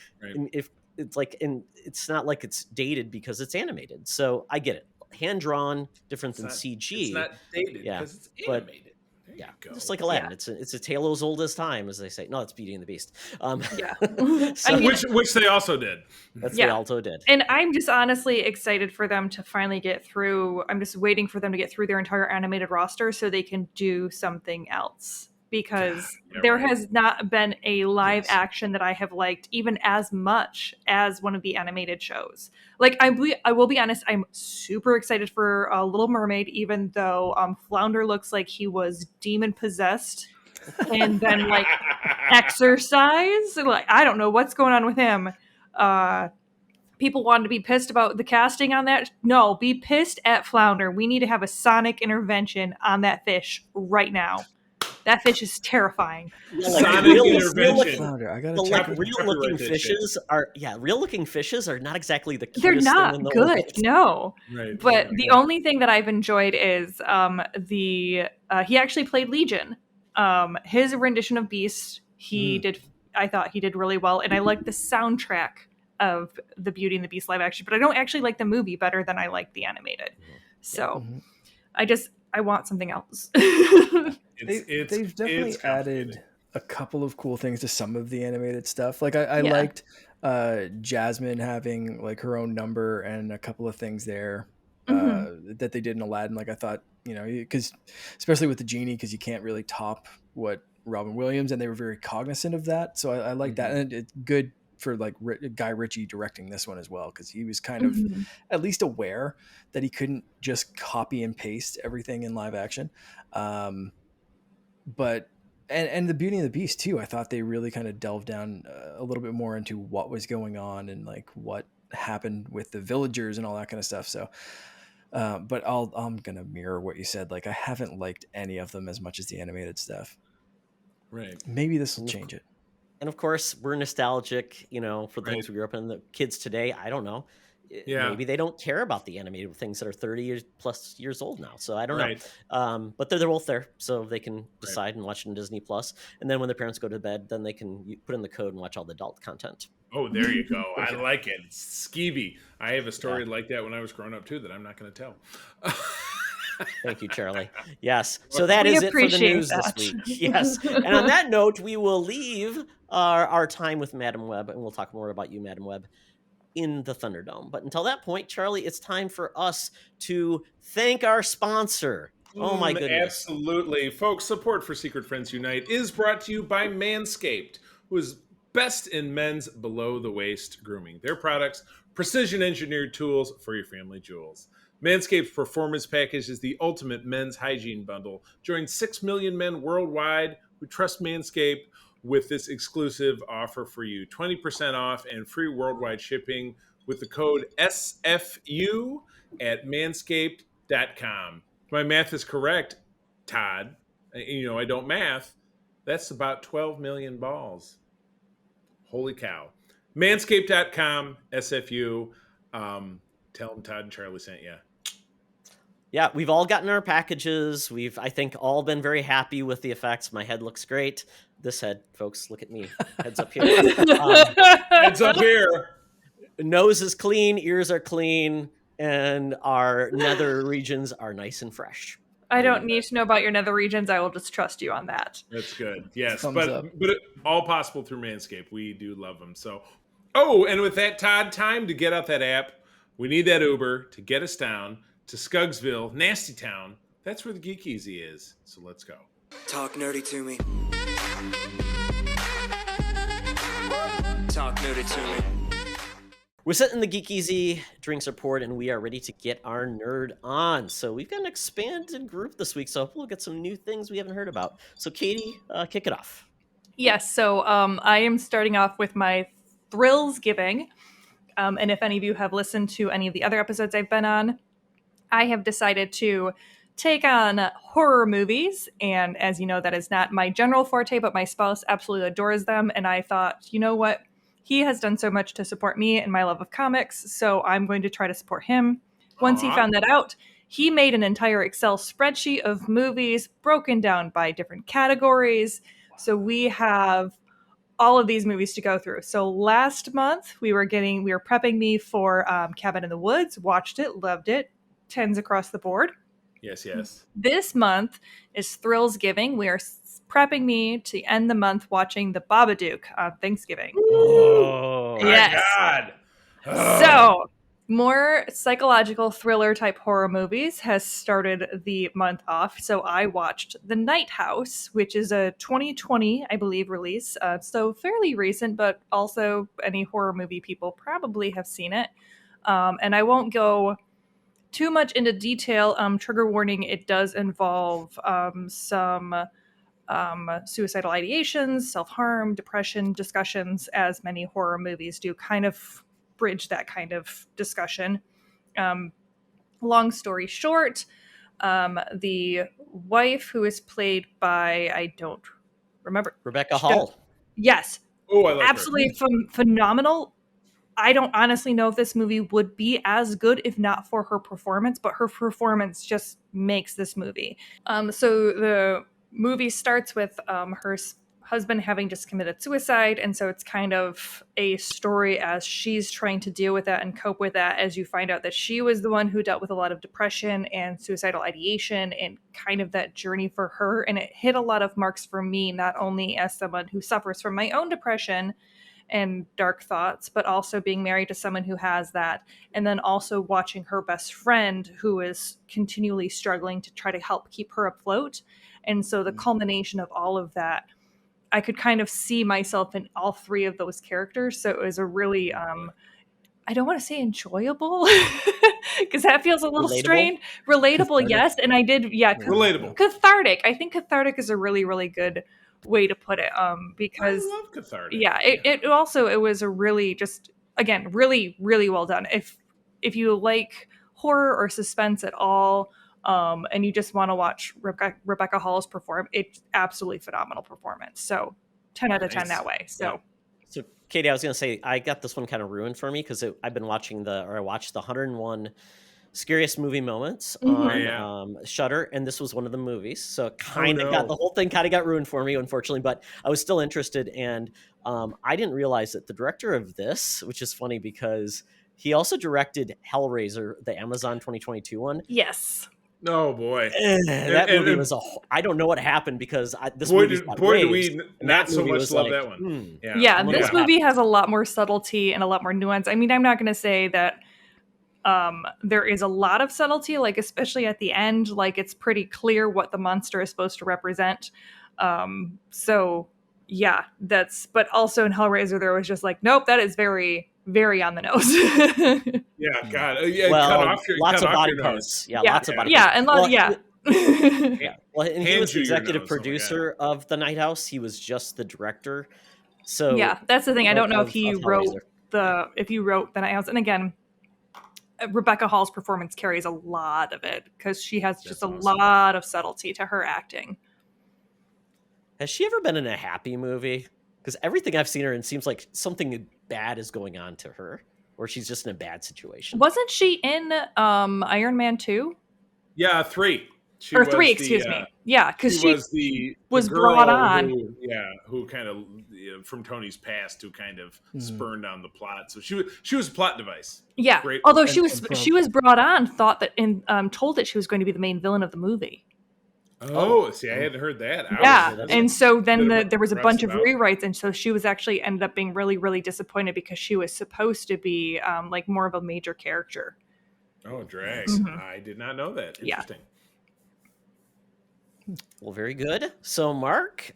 if it's like, and it's not like it's dated because it's animated, so I get it. Hand drawn, different than CG. It's not dated because it's animated. Just like Aladdin, it's a tale as old as time, as they say. No, it's Beauty and the Beast. Which they also did. They also did. And I'm just honestly excited for them to finally get through. I'm just waiting for them to get through their entire animated roster so they can do something else. Because there has not been a live action that I have liked even as much as one of the animated shows. Like, I will be honest, I'm super excited for Little Mermaid, even though Flounder looks like he was demon possessed and then like exorcised. Like, I don't know what's going on with him. People wanted to be pissed about the casting on that. No, be pissed at Flounder. We need to have a sonic intervention on that fish right now. That fish is terrifying. Sonic intervention. Real-looking fishes are not exactly the cutest They're not thing in the good, world. no. Right. But the only thing that I've enjoyed is he actually played Legion. His rendition of Beast, I thought he did really well, and I liked the soundtrack of the Beauty and the Beast live action, but I don't actually like the movie better than I like the animated. So I want something else. They've definitely added a couple of cool things to some of the animated stuff. Like I liked Jasmine having like her own number and a couple of things there that they did in Aladdin. Like I thought, because especially with the genie, because you can't really top what Robin Williams, and they were very cognizant of that. So I like that, and it's good for like Guy Ritchie directing this one as well, because he was kind of at least aware that he couldn't just copy and paste everything in live action. But and the Beauty and the Beast too, I thought they really kind of delved down a little bit more into what was going on and like what happened with the villagers and all that kind of stuff. So but I'm gonna mirror what you said. Like I haven't liked any of them as much as the animated stuff. Right. Maybe this will change it. And of course, we're nostalgic, for the things we grew up in. The kids today, I don't know. Maybe they don't care about the animated things that are 30 plus years old now. So I don't know. But they're both there, so they can decide and watch it on Disney Plus. And then when their parents go to bed, then they can put in the code and watch all the adult content. Oh, there you go. I like it. It's skeevy. I have a story like that when I was growing up too that I'm not going to tell. Thank you, Charlie. Yes. So that is it for the news this week. Yes. And on that note, we will leave our time with Madam Webb, and we'll talk more about you, Madam Webb, in the Thunderdome. But until that point, Charlie, it's time for us to thank our sponsor. Oh, my goodness. Absolutely. Folks, support for Secret Friends Unite is brought to you by Manscaped, who is best in men's below-the-waist grooming. Their products, precision-engineered tools for your family jewels. Manscaped's Performance Package is the ultimate men's hygiene bundle. Join 6 million men worldwide who trust Manscaped with this exclusive offer for you. 20% off and free worldwide shipping with the code SFU at manscaped.com. If my math is correct, Todd, I don't math, that's about 12 million balls. Holy cow. Manscaped.com, SFU. Tell them Todd and Charlie sent you. Yeah, we've all gotten our packages. We've, I think, all been very happy with the effects. My head looks great. This head, folks, look at me. Heads up here. Heads up here. Nose is clean, ears are clean, and our nether regions are nice and fresh. I don't need to know about your nether regions. I will just trust you on that. That's good. Yes, Thumbs but up. all possible through Manscaped. We do love them. So, and with that, Todd, time to get out that app. We need that Uber to get us down to Scuggsville, Nasty Town. That's where the Geek Easy is. So let's go. Talk nerdy to me. Talk nerdy to me. We're sitting in the Geek Easy drinks report, and we are ready to get our nerd on. So we've got an expanded group this week, so we'll get some new things we haven't heard about. So Katie, kick it off. Yes, so I am starting off with my Thrills Giving. And if any of you have listened to any of the other episodes I've been on, I have decided to take on horror movies. And as you know, that is not my general forte, but my spouse absolutely adores them. And I thought, you know what? He has done so much to support me and my love of comics, so I'm going to try to support him. Once he found that out, he made an entire Excel spreadsheet of movies broken down by different categories. So we have all of these movies to go through. So last month we were prepping me for Cabin in the Woods, watched it, loved it, 10s across the board. Yes, yes. This month is Thrills Giving. We are prepping me to end the month watching The Babadook on Thanksgiving. Oh, yes. My God. So more psychological thriller type horror movies has started the month off. So I watched The Night House, which is a 2020, I believe, release. So fairly recent, but also any horror movie people probably have seen it. And I won't go too much into detail. Trigger warning, it does involve some suicidal ideations, self-harm, depression discussions, as many horror movies do, kind of bridge that kind of discussion. Long story short, the wife, who is played by, I don't remember. Rebecca Hall. Yes. Oh, I like absolutely phenomenal. I don't honestly know if this movie would be as good if not for her performance, but her performance just makes this movie. So the movie starts with her husband having just committed suicide, and so it's kind of a story as she's trying to deal with that and cope with that, as you find out that she was the one who dealt with a lot of depression and suicidal ideation and kind of that journey for her. And it hit a lot of marks for me, not only as someone who suffers from my own depression and dark thoughts, but also being married to someone who has that, and then also watching her best friend who is continually struggling to try to help keep her afloat. And so the culmination of all of that, I could kind of see myself in all three of those characters. So it was a really, I don't want to say enjoyable, because that feels a little strange. Relatable, cathartic. Yes. And I did, relatable. Cathartic. I think cathartic is a really, really good way to put it, because I love cathartic. Yeah, it also, it was a really, just again, really, really well done. If you like horror or suspense at all, and you just want to watch Rebecca Hall's perform, it's absolutely phenomenal performance. So 10 out of 10 that way. So Katie, I was gonna say, I got this one kind of ruined for me because I watched the 101 Scariest Movie Moments on Shudder, and this was one of the movies, so got the whole thing kind of got ruined for me, unfortunately, but I was still interested. And I didn't realize that the director of this, which is funny because he also directed Hellraiser, the Amazon 2022 one. Yes. Oh boy, that movie was I don't know what happened, because this boy movie do we not so much love that one. This movie has a lot more subtlety and a lot more nuance. I mean, I'm not going to say that there is a lot of subtlety, like especially at the end, like it's pretty clear what the monster is supposed to represent. So yeah, but also in Hellraiser, there was just like, nope, that is very very on the nose. Yeah, God. Yeah, Well, lots cut of off body your parts. nose. Yeah, Yeah, lots of body yeah, parts. and Well, yeah. yeah. Well, and he Hand was the you your executive nose, oh my God. producer of The Night House. He was just the director. So Yeah, that's the thing. I don't know if he of wrote Hellraiser. if you wrote The Night House. And again, Rebecca Hall's performance carries a lot of it because she has just a lot of subtlety to her acting. Has she ever been in a happy movie? Because everything I've seen her in seems like something bad is going on to her, or she's just in a bad situation. Wasn't she in Iron Man 2? Yeah, 3. She Or was 3, the, excuse me. Yeah, because she was the was girl brought on. who kind of from Tony's past, who kind of spurned on the plot. So she was a plot device. Yeah, Great. although she was brought on, thought that told that she was going to be the main villain of the movie. Oh, see, I hadn't heard that. Yeah, and so then there was a bunch of about. rewrites, and so she was actually ended up being really, really disappointed because she was supposed to be like more of a major character. Oh, drag! I did not know that. Interesting. Well, very good. So, Mark,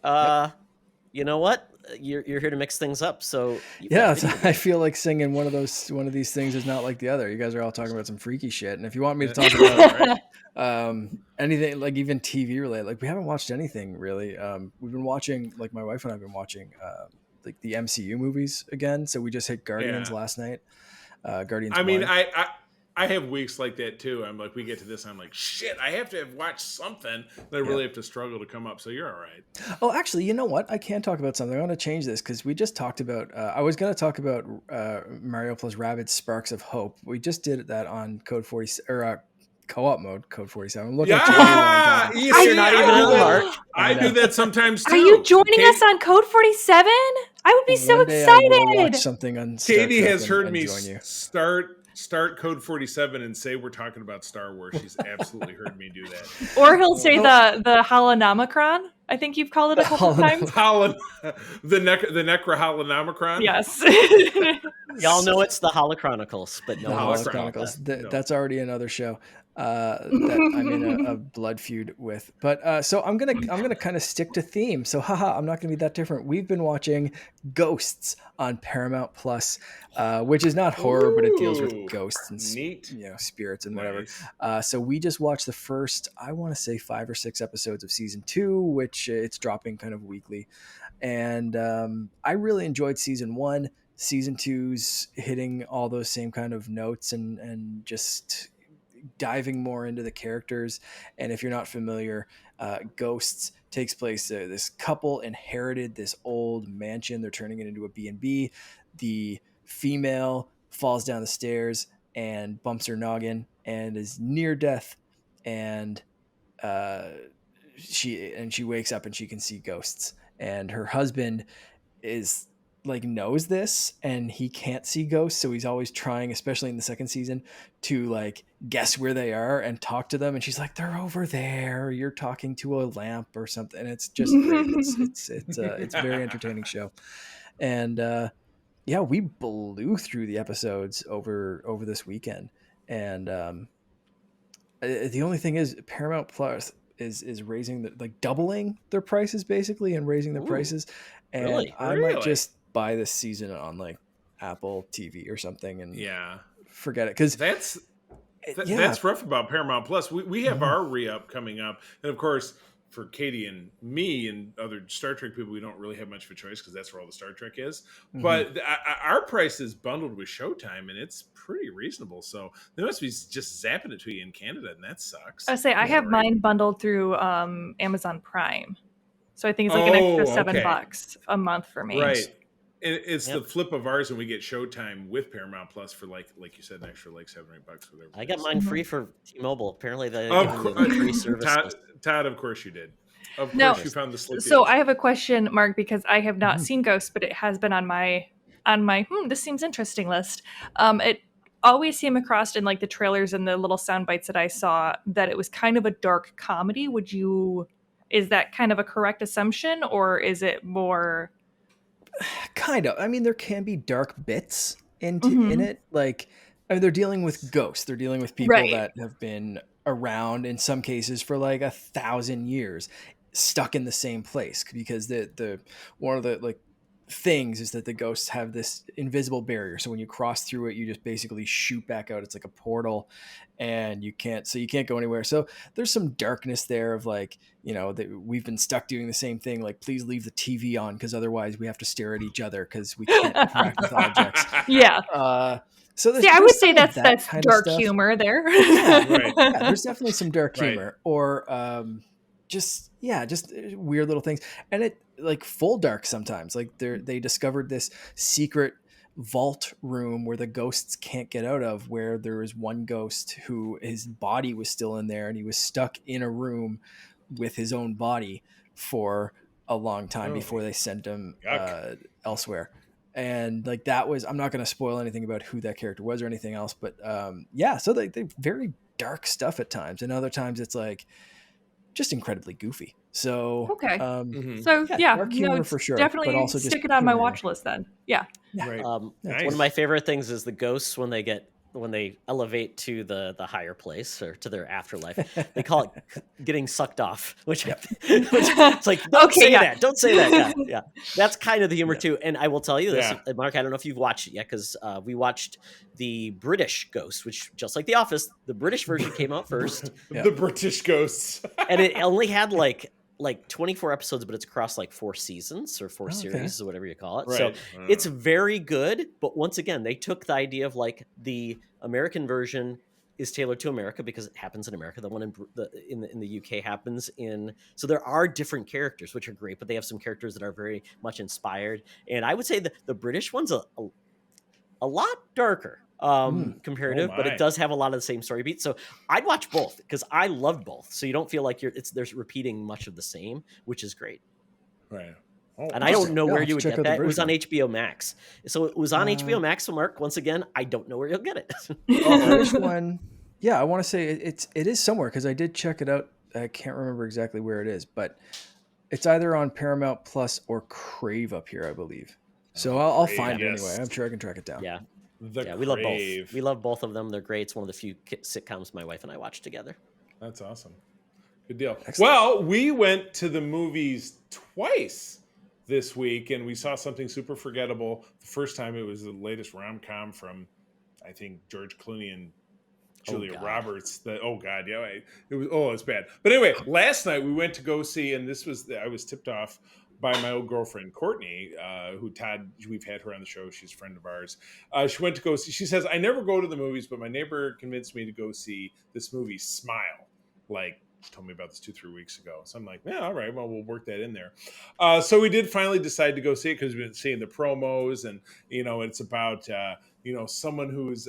you know what? You're here to mix things up. So yeah, I feel like singing one of these things is not like the other. You guys are all talking about some freaky shit, and if you want me to talk about anything like even TV related, like we haven't watched anything really. We've been watching, like my wife and I have been watching like the MCU movies again. So we just hit Guardians last night. Guardians. I mean, I have weeks like that too. I'm like, we get to this, I'm like, shit, I have to have watched something. And I really have to struggle to come up. So you're all right. Oh, actually, you know what? I can talk about something. I want to change this because we just talked about. I was going to talk about Mario plus Rabbids Sparks of Hope. We just did that on Code 40 or co-op mode, Code 47. I'm looking at you. You're not even in the Mark. I do that sometimes too. Are you joining us on Code 47? I would be so excited. I will watch something on Star Katie Trek has heard me join you. start Code 47 and say we're talking about Star Wars. She's absolutely heard me do that. Or he'll say the Holonomicron. I think you've called it a couple times. The Necro Holonomicron? Yes. Y'all know it's the Holochronicles, but no one Chronicles. That's already another show that I'm in a blood feud with. But so I'm gonna kind of stick to theme. So I'm not gonna be that different. We've been watching Ghosts on Paramount Plus, which is not horror, but it deals with ghosts and spirits and whatever. Nice. So we just watched the first, I want to say 5 or 6 episodes of season 2, which it's dropping kind of weekly. And I really enjoyed season 1. Season 2's hitting all those same kind of notes and just diving more into the characters. And if you're not familiar, Ghosts takes place, this couple inherited this old mansion. They're turning it into a B&B. The female falls down the stairs and bumps her noggin and is near death. And she wakes up and she can see ghosts. And her husband is like knows this and he can't see ghosts, so he's always trying, especially in the second season, to like guess where they are and talk to them. And she's like, they're over there, you're talking to a lamp or something. And it's just great. It's a very entertaining show. And we blew through the episodes over this weekend. And the only thing is Paramount Plus is raising doubling their prices basically, and raising their prices. And really? I might just buy this season on like Apple TV or something and forget it, because that's rough about Paramount Plus. We have our re-up coming up, and of course for Katie and me and other Star Trek people, we don't really have much of a choice because that's where all the Star Trek is. But our price is bundled with Showtime, and it's pretty reasonable. So they must be just zapping it to you in Canada, and that sucks. I have mine bundled through Amazon Prime. So I think it's like an extra $7 a month for me. Right. And it's the flip of ours, and we get Showtime with Paramount Plus for like you said, an extra like $7 or $8 whatever. I got mine free for T-Mobile. Apparently they give free service. Todd, of course you did. Of course you found the slip. So I have a question, Mark, because I have not seen Ghosts, but it has been on my this seems interesting list. It always came across in like the trailers and the little sound bites that I saw that it was kind of a dark comedy. Is that kind of a correct assumption, or is it more? Kind of. I mean, there can be dark bits in it. Like, I mean, they're dealing with ghosts. They're dealing with people that have been around in some cases for like 1,000 years, stuck in the same place, because the one of the like things is that the ghosts have this invisible barrier. So when you cross through it, you just basically shoot back out. It's like a portal, and you can't go anywhere. So there's some darkness there of like, that we've been stuck doing the same thing. Like, please leave the TV on because otherwise we have to stare at each other because we can't interact with objects. Yeah. So I would say that's dark stuff. humor there. Yeah, right. Yeah, there's definitely some dark humor, or just weird little things, and it like full dark sometimes. Like they discovered this secret vault room where the ghosts can't get out of, where there was one ghost who his body was still in there, and he was stuck in a room with his own body for a long time before they sent him elsewhere. And like that was, I'm not going to spoil anything about who that character was or anything else, but so they very dark stuff at times, and other times it's like just incredibly goofy. So okay, dark humor for sure. Definitely, but also stick it on my watch list then. Yeah, right. Nice. One of my favorite things is the ghosts when they elevate to the higher place or to their afterlife. They call it getting sucked off, which it's like don't say that. Yeah, that's kind of the humor too. And I will tell you this, Mark. I don't know if you've watched it yet because we watched the British Ghost, which just like The Office, the British version came out first. The British Ghosts, and it only had like 24 episodes, but it's across like 4 seasons or 4 series or whatever you call it. Right. So it's very good. But once again, they took the idea of like the American version is tailored to America because it happens in America. The one in the UK happens in. So there are different characters, which are great, but they have some characters that are very much inspired. And I would say the British one's a lot darker. Comparative, but it does have a lot of the same story beats. So I'd watch both because I loved both. So you don't feel like there's repeating much of the same, which is great. Right. And I don't know where you would get that. It was on HBO Max. So it was on HBO Max. So Mark, once again, I don't know where you'll get it. British one. Yeah, I want to say it is somewhere because I did check it out. I can't remember exactly where it is, but it's either on Paramount Plus or Crave up here, I believe. So I'll find it anyway. I'm sure I can track it down. Yeah. We love both. We love both of them. They're great. It's one of the few sitcoms my wife and I watch together. That's awesome. Good deal. Excellent. Well, we went to the movies twice this week, and we saw something super forgettable. The first time it was the latest rom-com from, I think, George Clooney and Julia Roberts. It's bad. But anyway, last night we went to go see, and I was tipped off by my old girlfriend, Courtney, we've had her on the show. She's a friend of ours. She went to go see, she says, I never go to the movies, but my neighbor convinced me to go see this movie, Smile. Like, she told me about this 2-3 weeks ago. So I'm like, yeah, all right, well, we'll work that in there. So we did finally decide to go see it because we've been seeing the promos, and, it's about, someone who's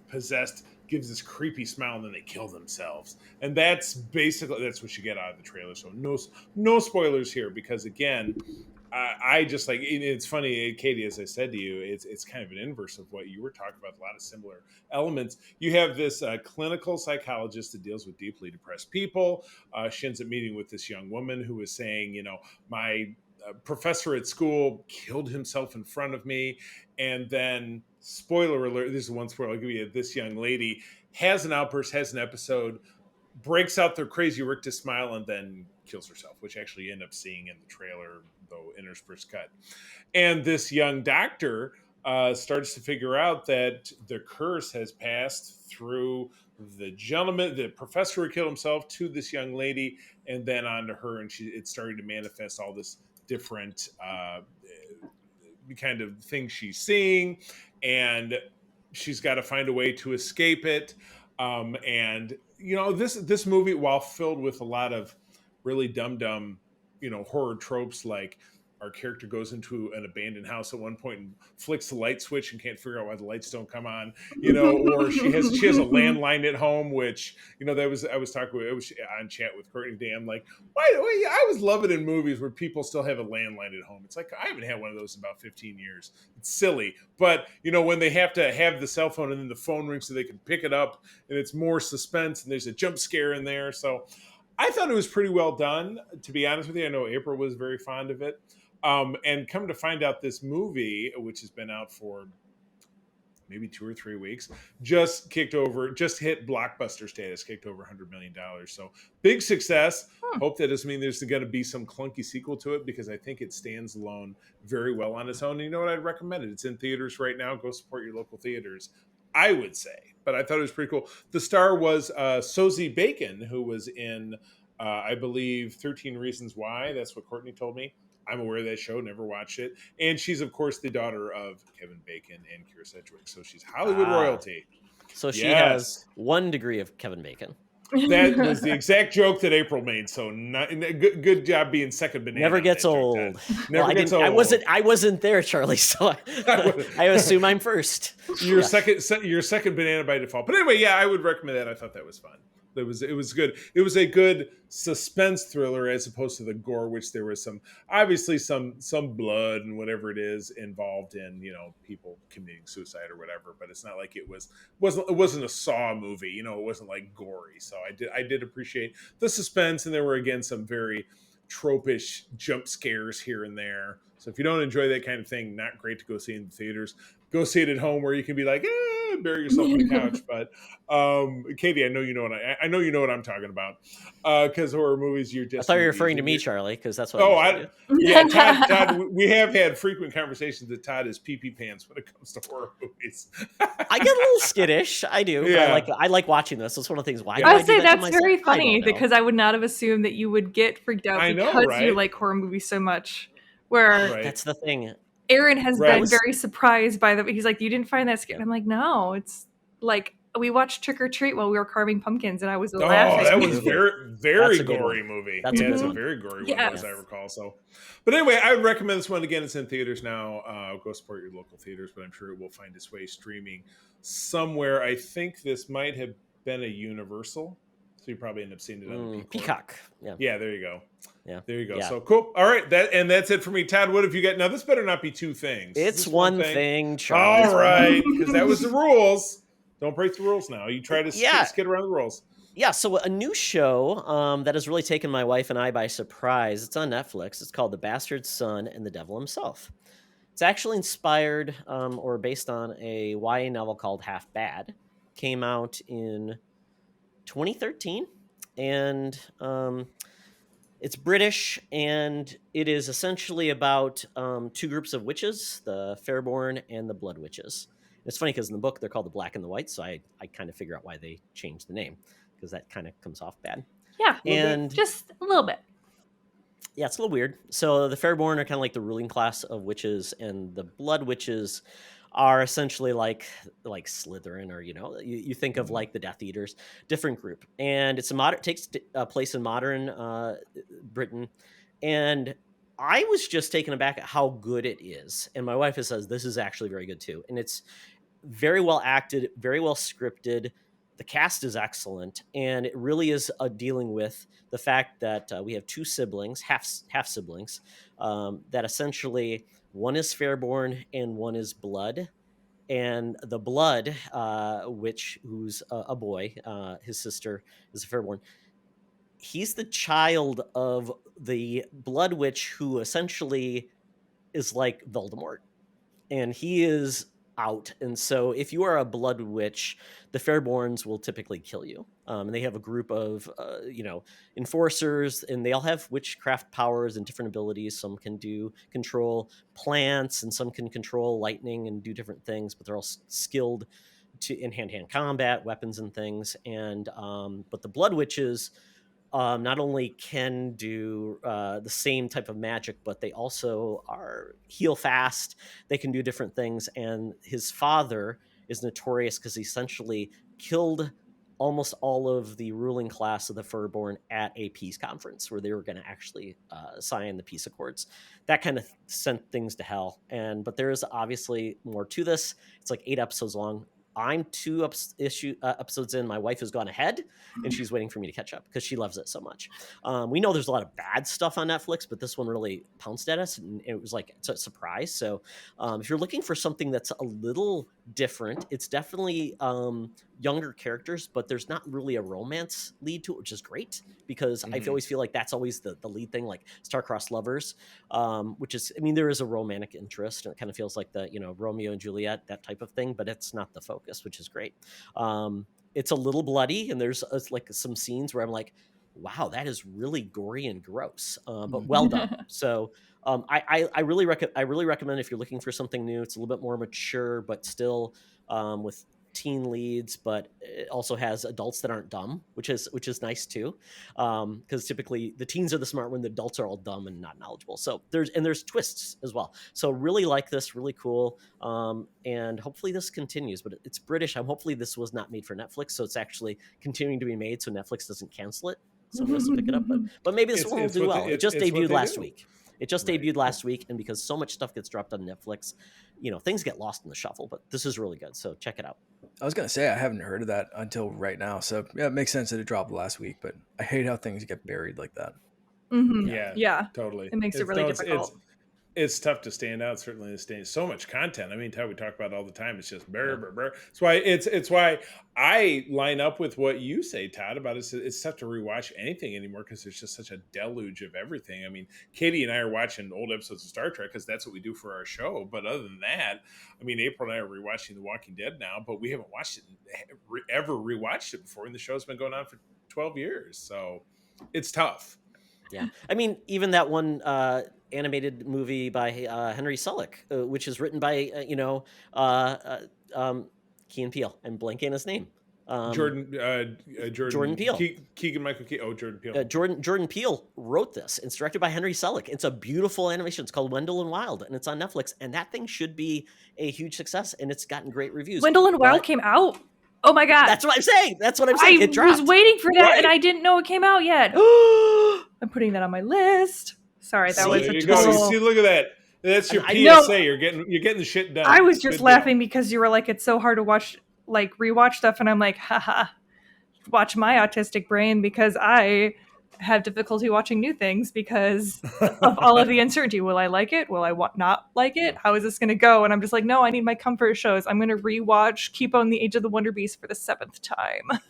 possessed gives this creepy smile and then they kill themselves, and that's what you get out of the trailer. So no spoilers here, because again, I just like it's funny, Katie, as I said to you, it's kind of an inverse of what you were talking about. A lot of similar elements. You have this clinical psychologist that deals with deeply depressed people. She ends up meeting with this young woman who is saying, my professor at school killed himself in front of me. And then, spoiler alert, this is one spoiler I'll give you. This young lady has an outburst, has an episode, breaks out their crazy rictus smile, and then kills herself, which actually you end up seeing in the trailer, though interspersed cut. And this young doctor starts to figure out that the curse has passed through the professor who killed himself, to this young lady, and then on to her, and it started to manifest all this different kind of things she's seeing, and she's got to find a way to escape it. And this movie, while filled with a lot of really dumb horror tropes, like our character goes into an abandoned house at one point and flicks the light switch and can't figure out why the lights don't come on, or she has a landline at home, which, I was on chat with Courtney Dan, like, why I always love it in movies where people still have a landline at home. It's like, I haven't had one of those in about 15 years. It's silly. But, when they have to have the cell phone and then the phone rings so they can pick it up, and it's more suspense and there's a jump scare in there. So I thought it was pretty well done, to be honest with you. I know April was very fond of it. And come to find out, this movie, which has been out for maybe 2 or 3 weeks, just hit blockbuster status, kicked over $100 million. So big success. Hope that doesn't mean there's going to be some clunky sequel to it, because I think it stands alone very well on its own. And you know what? I'd recommend it. It's in theaters right now. Go support your local theaters, I would say. But I thought it was pretty cool. The star was Sosie Bacon, who was in, I believe, 13 Reasons Why. That's what Courtney told me. I'm aware of that show, never watched it. And she's, of course, the daughter of Kevin Bacon and Keira Sedgwick. So she's Hollywood royalty. So she has 1 degree of Kevin Bacon. That was the exact joke that April made. So good job being second banana. Never gets old. Never gets old. I wasn't there, Charlie. So I assume I'm first. You're second banana by default. But anyway, yeah, I would recommend that. I thought that was fun. It was good. It was a good suspense thriller as opposed to the gore, which there was obviously some blood and whatever it is involved in, people committing suicide or whatever. But it's not like it wasn't a Saw movie, it wasn't like gory. So I did appreciate the suspense, and there were again some very tropish jump scares here and there. So if you don't enjoy that kind of thing, not great to go see in the theaters. Go see it at home where you can be like, bury yourself on the couch. But Katie, I know you know what I'm talking about, because horror movies, you're just. I thought you were referring to me, Charlie, because that's what. Todd. We have had frequent conversations that Todd is pee-pee pants when it comes to horror movies. I get a little skittish. I do. Yeah. But I like watching this. It's one of the things. Why? I would say that's very funny, because I would not have assumed that you would get freaked out because you like horror movies so much. Where that's the thing. Aaron has been very surprised by he's like, you didn't find that scary? And I'm like, no, it's like we watched Trick or Treat while we were carving pumpkins, and I was laughing. That was very gory movie. That's a very gory one, as I recall. So, but anyway, I would recommend this one again. It's in theaters now. Go support your local theaters, but I'm sure it will find its way streaming somewhere. I think this might have been a Universal, so you probably end up seeing it on Peacock. Yeah, there you go. Yeah. There you go. Yeah. So cool. All right. That's it for me. Todd, what have you got? Now, this better not be 2 things. It's one thing, Charlie. All right. Because that was the rules. Don't break the rules now. You try to skid around the rules. Yeah. So a new show that has really taken my wife and I by surprise. It's on Netflix. It's called The Bastard Son and the Devil Himself. It's actually inspired or based on a YA novel called Half Bad. Came out in 2013. And it's British, and it is essentially about 2 groups of witches, the Fairborn and the Blood Witches. It's funny because in the book they're called the Black and the White, so I kind of figure out why they changed the name, because that kind of comes off bad. Yeah, and just a little bit. Yeah, it's a little weird. So the Fairborn are kind of like the ruling class of witches, and the Blood Witches are essentially like Slytherin, or you think of like the Death Eaters, different group. And it's takes place in modern Britain, and I was just taken aback at how good it is. And my wife says this is actually very good too, and it's very well acted, very well scripted. The cast is excellent, and it really is dealing with the fact that we have 2 siblings, half siblings, that essentially one is Fairborn and one is Blood. And the Blood witch, who's a boy, his sister is a Fairborn. He's the child of the Blood Witch, who essentially is like Voldemort, and he is out. And so if you are a Blood Witch, the Fairborns will typically kill you. And they have a group of, enforcers, and they all have witchcraft powers and different abilities. Some can control plants, and some can control lightning and do different things, but they're all skilled in hand-to-hand combat, weapons and things. And but the Blood Witches not only can do the same type of magic, but they also heal fast. They can do different things. And his father is notorious because he essentially killed almost all of the ruling class of the Fairborn at a peace conference where they were going to actually sign the peace accords. That kind of sent things to hell. But there is obviously more to this. It's like 8 episodes long. I'm 2 episodes in. My wife has gone ahead, and she's waiting for me to catch up because she loves it so much. We know there's a lot of bad stuff on Netflix, but this one really pounced at us, and it was like it's a surprise. So if you're looking for something that's a little different. It's definitely younger characters, but there's not really a romance lead to it, which is great because I always feel like that's always the lead thing, like star-crossed lovers, which is, I mean, there is a romantic interest, and it kind of feels like the, Romeo and Juliet, that type of thing, but it's not the focus, which is great. It's a little bloody, and there's like some scenes where I'm like, wow, that is really gory and gross, but well done. So I really recommend if you're looking for something new. It's a little bit more mature, but still with teen leads, but it also has adults that aren't dumb, which is nice too, because typically the teens are the smart when the adults are all dumb and not knowledgeable. So there's twists as well. So really like this, really cool, and hopefully this continues. But it's British. Hopefully this was not made for Netflix, so it's actually continuing to be made, so Netflix doesn't cancel it. So for us to pick it up, but maybe this one will do well. It just debuted last week. It just debuted last week, and because so much stuff gets dropped on Netflix, things get lost in the shuffle. But this is really good, so check it out. I was gonna say I haven't heard of that until right now, so yeah, it makes sense that it dropped last week. But I hate how things get buried like that. Mm-hmm. Yeah, totally. It makes it really difficult. It's tough to stand out. Certainly, to stand so much content. I mean, how we talk about it all the time. It's just burr. It's why I line up with what you say, Todd, about it. It's tough to rewatch anything anymore because there's just such a deluge of everything. I mean, Katie and I are watching old episodes of Star Trek because that's what we do for our show. But other than that, I mean, April and I are rewatching The Walking Dead now, but we haven't watched it ever rewatched it before, and the show's been going on for 12 years, so it's tough. Yeah, I mean, even that one animated movie by Henry Selick, which is written by Key and Peele. I'm blanking on his name. Jordan Peele. Keegan-Michael Key. Oh, Jordan Peele. Jordan Peele wrote this. It's directed by Henry Selick. It's a beautiful animation. It's called Wendell and Wild, and it's on Netflix. And that thing should be a huge success, and it's gotten great reviews. Wendell and Wild came out? Oh my God. That's what I'm saying. It dropped. I was waiting for that, and I didn't know it came out yet. I'm putting that on my list. Sorry, that was a total... See, look at that. That's your PSA. You're getting the shit done. I was just laughing because you were like, it's so hard to rewatch stuff, and I'm like, haha, watch my autistic brain because I have difficulty watching new things because of all of the uncertainty. Will I like it? Will I not like it? How is this going to go? And I'm just like, no, I need my comfort shows. I'm going to rewatch Keep on the Age of the Wonder Beast for the 7th time.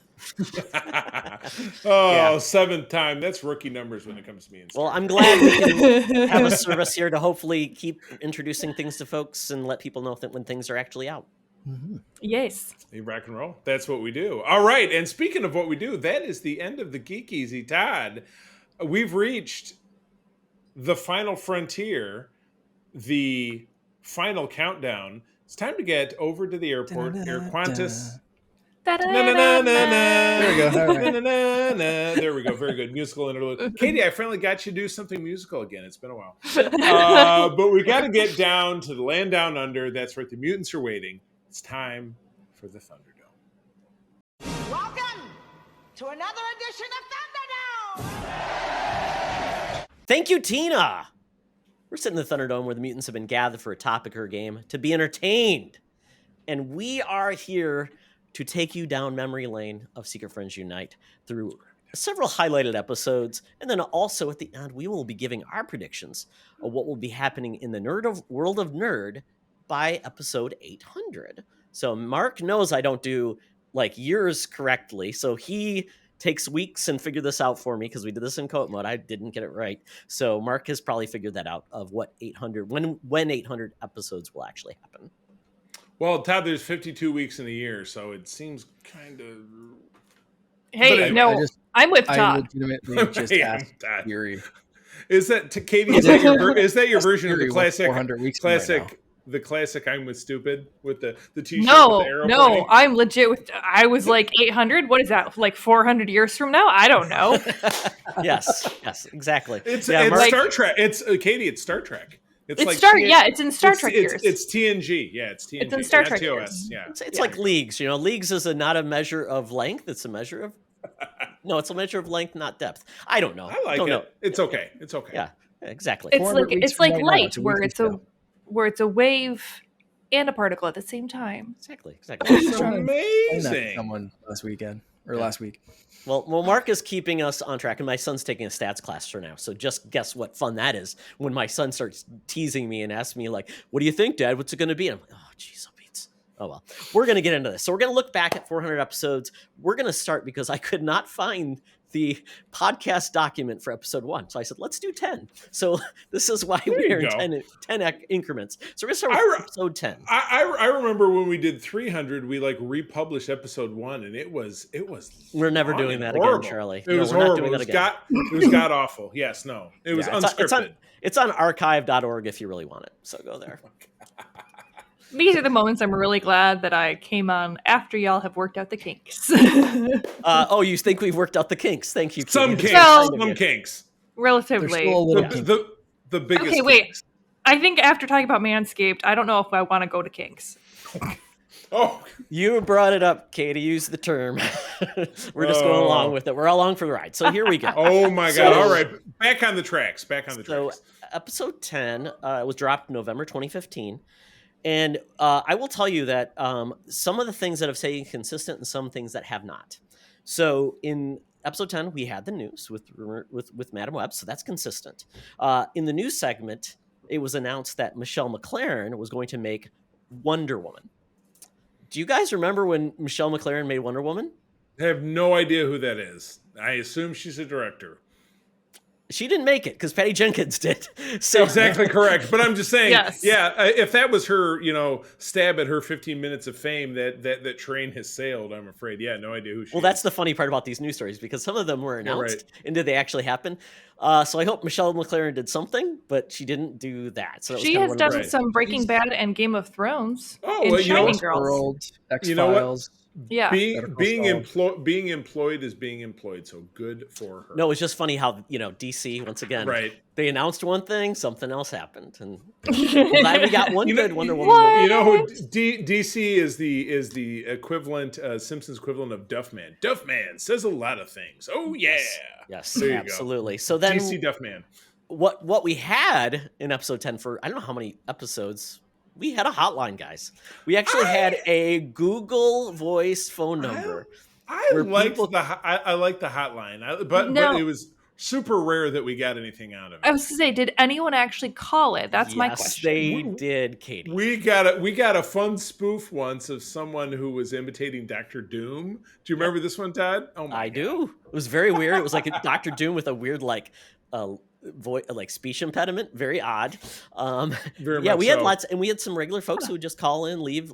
Seventh time. That's rookie numbers when it comes to me. Well, I'm glad we can have a service here to hopefully keep introducing things to folks and let people know when things are actually out. Mm-hmm. Yes. You rock and roll. That's what we do. All right. And speaking of what we do, that is the end of the Geek Easy. Todd, we've reached the final frontier, the final countdown. It's time to get over to the airport. Air Qantas. There we go. There we go. Very good. Musical interlude. Katie, I finally got you to do something musical again. It's been a while. But we got to get down to the land down under. That's right. The mutants are waiting. It's time for the Thunderdome. Welcome to another edition of Thunderdome! Thank you, Tina. We're sitting in the Thunderdome where the mutants have been gathered for a topic or game to be entertained. And we are here to take you down memory lane of Secret Friends Unite through several highlighted episodes. And then also at the end, we will be giving our predictions of what will be happening in the world of nerd by episode 800. So Mark knows I don't do years correctly. So he takes weeks and figured this out for me because we did this in co-op mode. I didn't get it right. So Mark has probably figured that out of what 800, when 800 episodes will actually happen. Well, Todd, there's 52 weeks in a year, so it seems kind of... Hey, I'm with Todd. I legitimately just asked Fury. Is that, Katie, is that your version of the classic 400 weeks right the classic I'm with stupid with the t-shirt with the arrow No, pointing? I'm legit with... I was like 800? What is that, 400 years from now? I don't know. Yes, exactly. It's Star Trek. Katie, it's Star Trek. It's in Star Trek years. It's TNG. Yeah, it's TNG. It's in Star Trek TOS. years. Yeah. It's like leagues. Leagues is not a measure of length. It's a measure of... No, it's a measure of length, not depth. I don't know. I like it. Know. It's okay. It's okay. Yeah, exactly. It's like light, where it's a wave and a particle at the same time. Exactly. It's amazing. Someone last week. Well, Mark is keeping us on track, and my son's taking a stats class for now. So just guess what fun that is when my son starts teasing me and asks me, what do you think, Dad? What's it going to be? And I'm like, oh, jeez, Oh, well, we're going to get into this. So we're going to look back at 400 episodes. We're going to start because I could not find the podcast document for episode 1. So I said, let's do 10. So this is why we are in 10 increments. So we're going to start with episode 10. I remember when we did 300, we like republished episode 1, and it was we're never doing that again, Charlie. It was horrible. It was god awful. Yes, no. It was unscripted. It's on archive.org if you really want it. So go there. These are the moments I'm really glad that I came on after y'all have worked out the kinks. You think we've worked out the kinks? Thank you. Some kinks. Relatively. The biggest. Okay, wait. I think after talking about Manscaped, I don't know if I want to go to kinks. Oh, you brought it up, Katie. Use the term. We're just going along with it. We're along for the ride. So here we go. Oh my God! All right, back on the tracks. So episode 10 was dropped November 2015. And I will tell you that some of the things that have stayed consistent and some things that have not. So in episode 10, we had the news with Madam Webb, so that's consistent. In the news segment, it was announced that Michelle MacLaren was going to make Wonder Woman. Do you guys remember when Michelle MacLaren made Wonder Woman? I have no idea who that is. I assume she's a director. She didn't make it because Patty Jenkins did. So exactly correct. But I'm just saying, yes. If that was her, stab at her 15 minutes of fame, that train has sailed, I'm afraid. Yeah, no idea who she is. Well, that's the funny part about these news stories because some of them were announced and did they actually happen? So I hope Michelle MacLaren did something, but she didn't do that. So she has done some Breaking Bad and Game of Thrones. Oh, well, Shining Girls. X-Files. You know what? Yeah, being employed is being employed, so good for her. No, it's just funny how DC once again, right? They announced one thing, something else happened, and glad we got one good Wonder Woman movie. You know who DC is the equivalent, Simpsons equivalent of Duffman. Duffman says a lot of things. Oh yeah, yes, absolutely. Go. So then DC Duffman. What we had in episode 10 for I don't know how many episodes. We had a hotline, guys. We actually had a Google Voice phone number. I like the hotline, but it was super rare that we got anything out of it. I was to say, did anyone actually call it? That's my question. They did, Katie. We got a fun spoof once of someone who was imitating Dr. Doom. Do you remember this one, Todd? Oh my God. Do. It was very weird. It was like a Dr. Doom with a weird voice, like speech impediment, very odd. We had lots, and we had some regular folks who would just call in, leave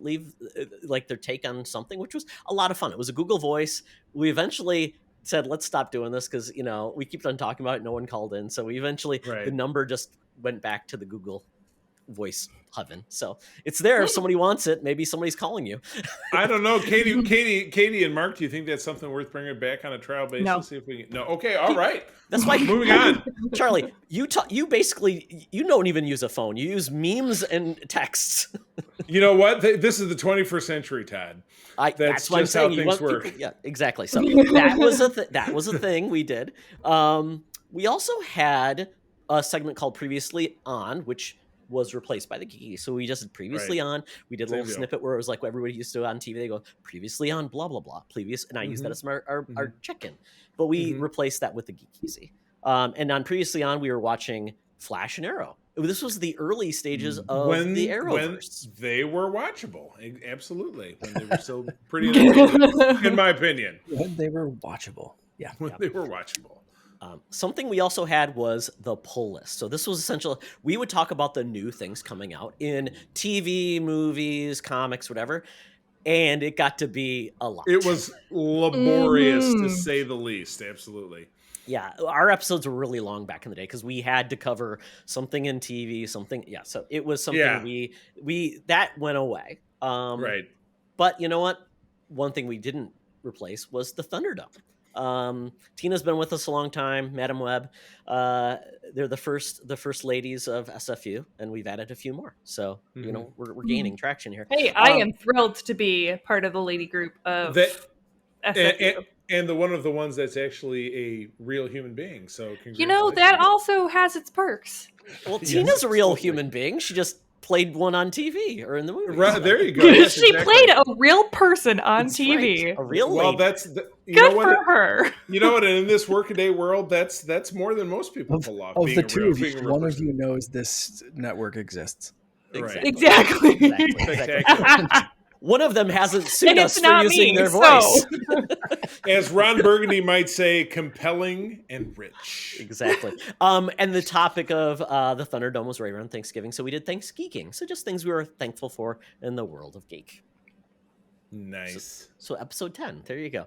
like their take on something, which was a lot of fun. It was a Google Voice. We eventually said, let's stop doing this because we keep on talking about it. No one called in, so we eventually the number just went back to the Google Voice heaven. So it's there if somebody wants it. Maybe somebody's calling you. I don't know, Katie and Mark. Do you think that's something worth bringing back on a trial basis? No. See if we can. No. Okay. All right. That's why. Moving on. Charlie, you basically don't even use a phone. You use memes and texts. You know what? This is the 21st century, Todd. That's what I'm saying. How things work. Yeah, exactly. So that was a thing we did. We also had a segment called Previously On, which was replaced by the Geeky. So we just did Previously On. We did a little snippet where it was like what everybody used to on TV. They go, Previously On, blah, blah, blah. And I use that as our check-in. But we replaced that with the Geeky. And on Previously On, we were watching Flash and Arrow. This was the early stages of the Arrowverse. When they were watchable. Absolutely. When they were still pretty in my opinion. When they were watchable. Yeah. When they were watchable. Something we also had was the pull list. So this was essential. We would talk about the new things coming out in TV, movies, comics, whatever. And it got to be a lot. It was laborious to say the least. Absolutely. Yeah. Our episodes were really long back in the day because we had to cover something in TV, something. Yeah. So it was something we that went away. Right. But you know what? One thing we didn't replace was the Thunderdome. Tina's been with us a long time. Madam Webb, they're the first ladies of SFU, and we've added a few more. So we're gaining traction here. Hey, I am thrilled to be part of the lady group of SFU. And one of the ones that's actually a real human being. So that also has its perks. Well, Tina's a real human being. She just played one on TV or in the movie. Right, there you go. Yes, she played a real person on TV. Right. A real lady. Well, that's good for her. You know what? And in this workaday world, that's more than most people pull off. Of the two of you, one of you knows this network exists. Right. Exactly. one of them hasn't sued And us it's for not using me, their so- voice. As Ron Burgundy might say, compelling and rich. Exactly. And the topic of the Thunderdome was right around Thanksgiving, so we did Thanksgeeking. So just things we were thankful for in the world of geek. Nice. So episode 10, there you go.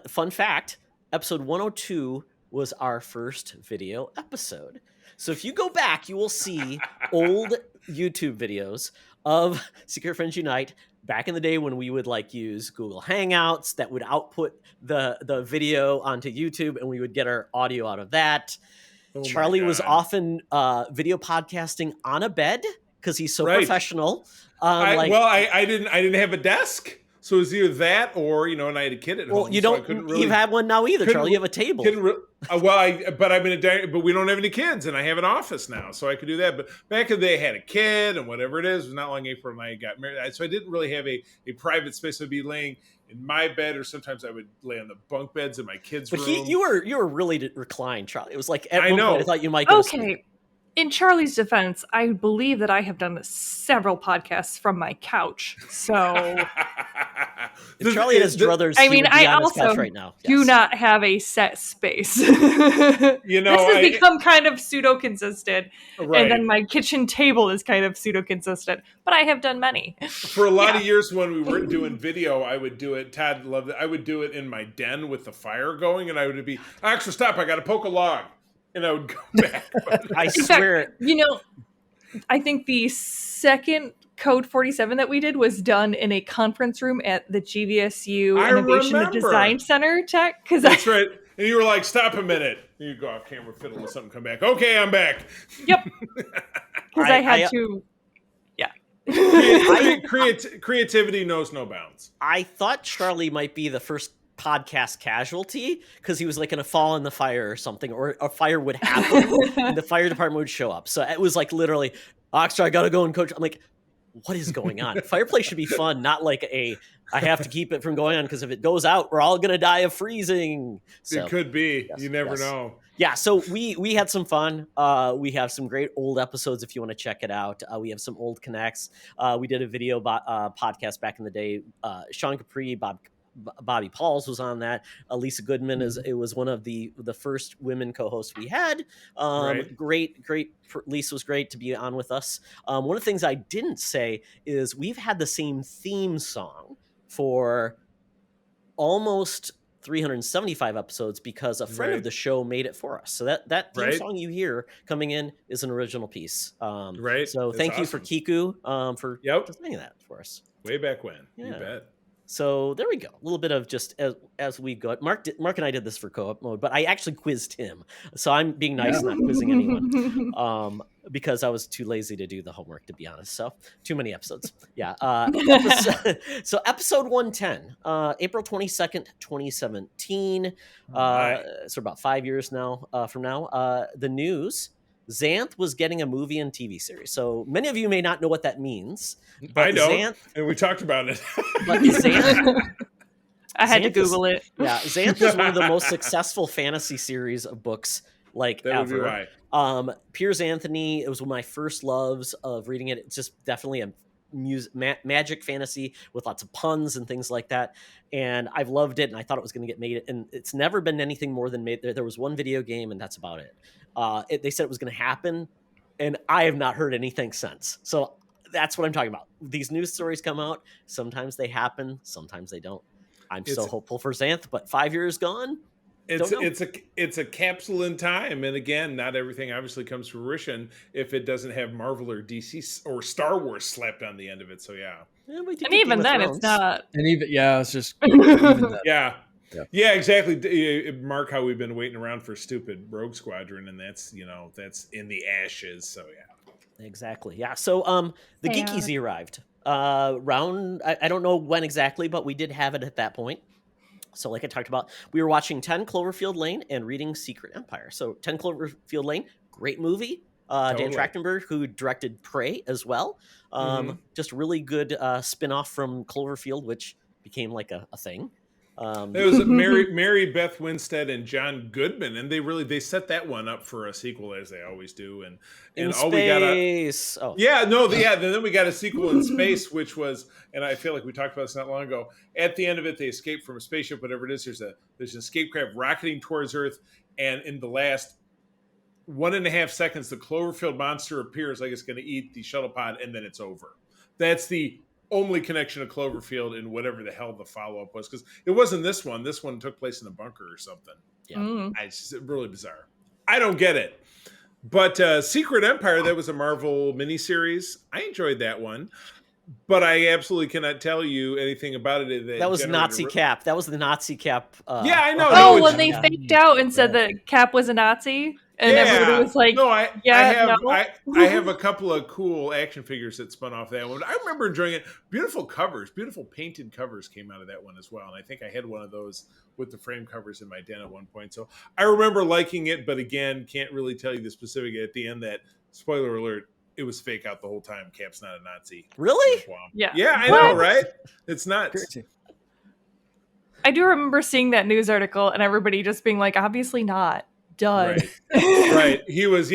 Fun fact, episode 102 was our first video episode. So if you go back, you will see old YouTube videos of Secret Friends Unite back in the day when we would like use Google Hangouts that would output the video onto YouTube, and we would get our audio out of that. Oh my Charlie was God. often video podcasting on a bed because he's so Right. professional. I didn't have a desk, so it was either that or and I had a kid at home. Well, you so I don't. couldn't really, You have one now either, couldn't Charlie. You have a table. but we don't have any kids, and I have an office now, so I could do that. But back in the day, I had a kid, and whatever it is, it was not long after I got married, so I didn't really have a private space. I'd be laying in my bed, or sometimes I would lay on the bunk beds in my kids' room. But you were really reclined, Charlie. It was like at I one know. point I thought you might go to sleep. Okay. In Charlie's defense, I believe that I have done several podcasts from my couch. So If Charlie had his druthers, I he mean, would be I on his also couch right now. do Yes. not have a set space. You know, this has become kind of pseudo consistent, Right. and then my kitchen table is kind of pseudo consistent. But I have done many. For a lot of years when we weren't doing video, I would do it. Todd loved it. I would do it in my den with the fire going, and I would be, actually, stop, I got to poke a log. And I would go back. I In swear. fact, I think the second Code 47 that we did was done in a conference room at the GVSU I Innovation and remember. Design Center Tech. Because That's right. And you were like, stop a minute. And you go off camera, fiddle with something, come back. Okay, I'm back. Yep. Because I had to. Creativity knows no bounds. I thought Charlie might be the first podcast casualty because he was like going to fall in the fire or something, or a fire would happen and the fire department would show up. So it was like literally, Oxter, I got to go and coach. I'm like, what is going on? Fireplay should be fun, not like I have to keep it from going on because if it goes out, we're all going to die of freezing. So, It could be. yes, You never yes. know. Yeah, so we had some fun. We have some great old episodes if you want to check it out. We have some old connects. We did a video podcast back in the day. Sean Capri, Bobby Pauls was on that. Lisa Goodman it was one of the first women co-hosts we had. Right. Great. Lisa was great to be on with us. One of the things I didn't say is we've had the same theme song for almost 375 episodes because a friend Right. of the show made it for us. So that theme Right. song you hear coming in is an original piece. Right. So That's thank you for awesome. Kiku for Yep. designing that for us. Way back when. You Yeah. bet. So there we go. A little bit of just as we go. Mark and I did this for co-op mode, but I actually quizzed him. So I'm being nice, not quizzing anyone, because I was too lazy to do the homework, to be honest. So too many episodes. Yeah. So episode 110, April 22nd, 2017. So about 5 years now from now. The news. Xanth was getting a movie and TV series. So many of you may not know what that means. But I don't. Xanth, And we talked about it. but Xanth, I had to Xanth Google it. yeah, Xanth is one of the most successful fantasy series of books like That would be ever. why. Piers Anthony, it was one of my first loves of reading it. It's just definitely a magic fantasy with lots of puns and things like that. And I've loved it, and I thought it was going to get made. And it's never been anything more than made. There was one video game, and that's about it. They said it was going to happen, and I have not heard anything since. So that's what I'm talking about. These news stories come out. Sometimes they happen. Sometimes they don't. I'm so hopeful for Xanth, but 5 years gone. It's a capsule in time, and again, not everything obviously comes to fruition if it doesn't have Marvel or DC or Star Wars slapped on the end of it. So yeah, We did And get even Game of then, Thrones. it's not. And even it's just even that. yeah, exactly. Mark, how we've been waiting around for stupid Rogue Squadron, and that's in the ashes. So yeah, Exactly. Yeah. So the Yeah. Geeky arrived round. I don't know when exactly, but we did have it at that point. So like I talked about, we were watching 10 Cloverfield Lane and reading Secret Empire. So 10 Cloverfield Lane, great movie. Dan Totally. Trachtenberg, who directed Prey as well. Just really good spin-off from Cloverfield, which became like a thing. It was Mary Beth Winstead and John Goodman, and they set that one up for a sequel, as they always do. And In all space. then we got a sequel in space, which was, and I feel like we talked about this not long ago. At the end of it, they escape from a spaceship, whatever it is. There's an escape craft rocketing towards Earth, and in the last 1.5 seconds, the Cloverfield monster appears like it's going to eat the shuttle pod, and then it's over. That's the only connection to Cloverfield in whatever the hell the follow-up was, because it wasn't this one. This one took place in a bunker or something. Yeah. It's just really bizarre. I don't get it. But Secret Empire, that was a Marvel miniseries. I enjoyed that one. But I absolutely cannot tell you anything about it. That was Nazi Cap. That was the Nazi Cap. Yeah, I know. Oh, when they faked out and said that Cap was a Nazi, and everybody was like, I have a couple of cool action figures that spun off that one. I remember enjoying it. Beautiful covers, beautiful painted covers came out of that one as well. And I think I had one of those with the frame covers in my den at one point. So I remember liking it, but again, can't really tell you the specific at the end. That, spoiler alert, it was fake out the whole time. Cap's not a Nazi. Really? Yeah. Yeah, I know, right? It's nuts. Crazy. I do remember seeing that news article and everybody just being like, obviously not. Done. Right. He was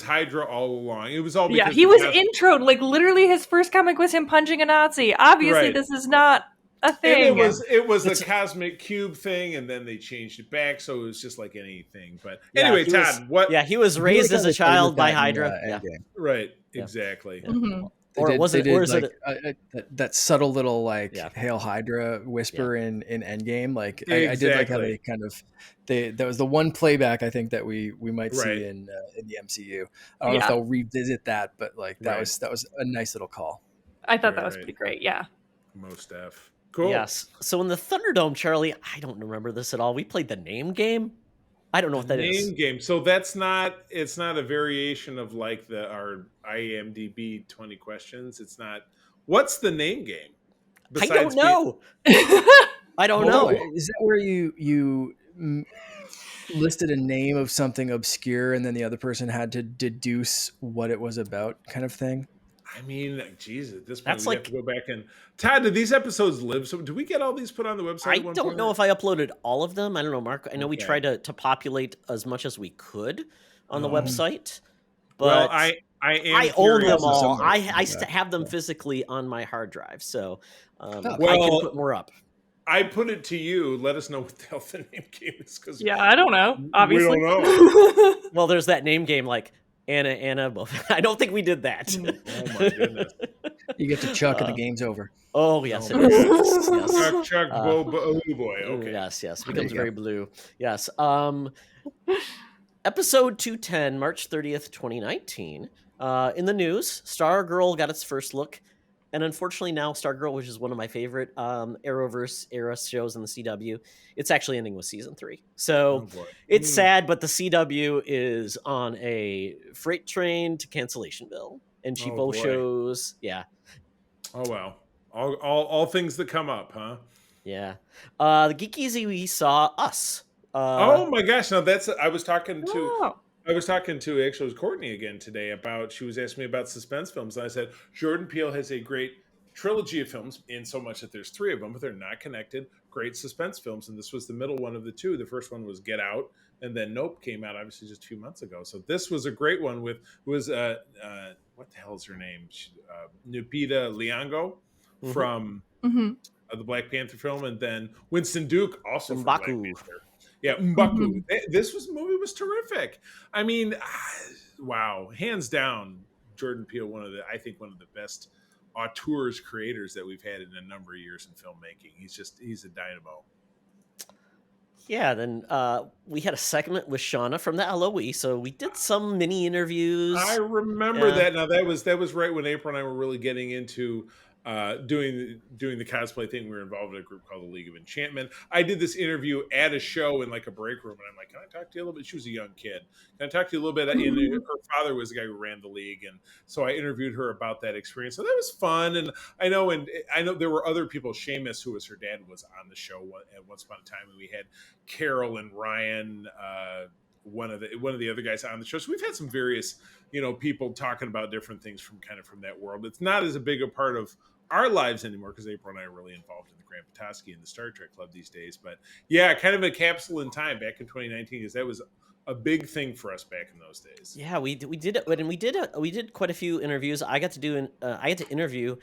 Hydra all along. It was all because he was introed. Like, literally his first comic was him punching a Nazi. Obviously, this is not a thing. And it was a cosmic cube thing, and then they changed it back, so it was just like anything. But anyway, Todd, what? Yeah, he was raised as a child by Hydra. Right. Exactly. Yeah. Mm-hmm. That subtle little Hail Hydra whisper in Endgame. Like I did like how they kind of that was the one playback I think that we might see in the MCU. I don't know if they'll revisit that, but that was a nice little call. I thought that was pretty great. Yeah. Most F. Cool. Yes. So in the Thunderdome, Charlie, I don't remember this at all. We played the name game. I don't know what that is. Name game. So it's not a variation of like our IMDb 20 questions. It's not. What's the name game? I don't know. I don't know. Is that where you listed a name of something obscure and then the other person had to deduce what it was about, kind of thing? I mean, Jesus, at this point, we have to go back and... Todd, did these episodes live? So do we get all these put on the website? I don't know if I uploaded all of them. I don't know, Mark. I know we tried to populate as much as we could on the website. But I own them all. I have them physically on my hard drive. So I can put more up. I put it to you. Let us know what the hell the name game is. I don't know, obviously. We don't know. Well, there's that name game like... Anna. I don't think we did that. Oh my goodness! You get to Chuck and the game's over. Oh yes, it is. Yes. Chuck, boy. Okay. Yes. Becomes very blue. Yes. Episode 210, March 30th, 2019. In the news, Stargirl got its first look, and unfortunately now Stargirl, which is one of my favorite Arrowverse era shows in the CW, it's actually ending with season 3. So it's sad, but the CW is on a freight train to Cancellationville, and she both shows. Yeah. Oh wow. All things that come up, huh? Yeah. The Geek Easy, we saw Us. Oh my gosh! Now I was talking to actually it was Courtney again today about, she was asking me about suspense films, and I said Jordan Peele has a great trilogy of films in so much that there's 3 of them, but they're not connected. Great suspense films, and this was the middle one of the 2. The first one was Get Out, and then Nope came out obviously just a few months ago. So this was a great one with what the hell is her name? Lupita Nyong'o from the Black Panther film, and then Winston Duke also from Black Panther. Yeah, M'Baku. This movie was terrific. I mean, wow, hands down, Jordan Peele, one of the best auteurs, creators that we've had in a number of years in filmmaking. He's a dynamo. Yeah, then we had a segment with Shauna from the LOE, so we did some mini interviews. I remember that. Now that was right when April and I were really getting into doing the cosplay thing. We were involved in a group called the League of Enchantment. I did this interview at a show in like a break room, and I'm like, "Can I talk to you a little bit?" She was a young kid. "Can I talk to you a little bit?" And her father was the guy who ran the league, and so I interviewed her about that experience. So that was fun. And I know there were other people. Seamus, who was her dad, was on the show at once upon a time, and we had Carol and Ryan, one of the other guys on the show. So we've had some various people talking about different things from that world. It's not as a big a part of our lives anymore because April and I are really involved in the Grand Petoskey and the Star Trek Club these days. But yeah, kind of a capsule in time back in 2019 because that was a big thing for us back in those days. Yeah, we did it, and we did quite a few interviews. I got to interview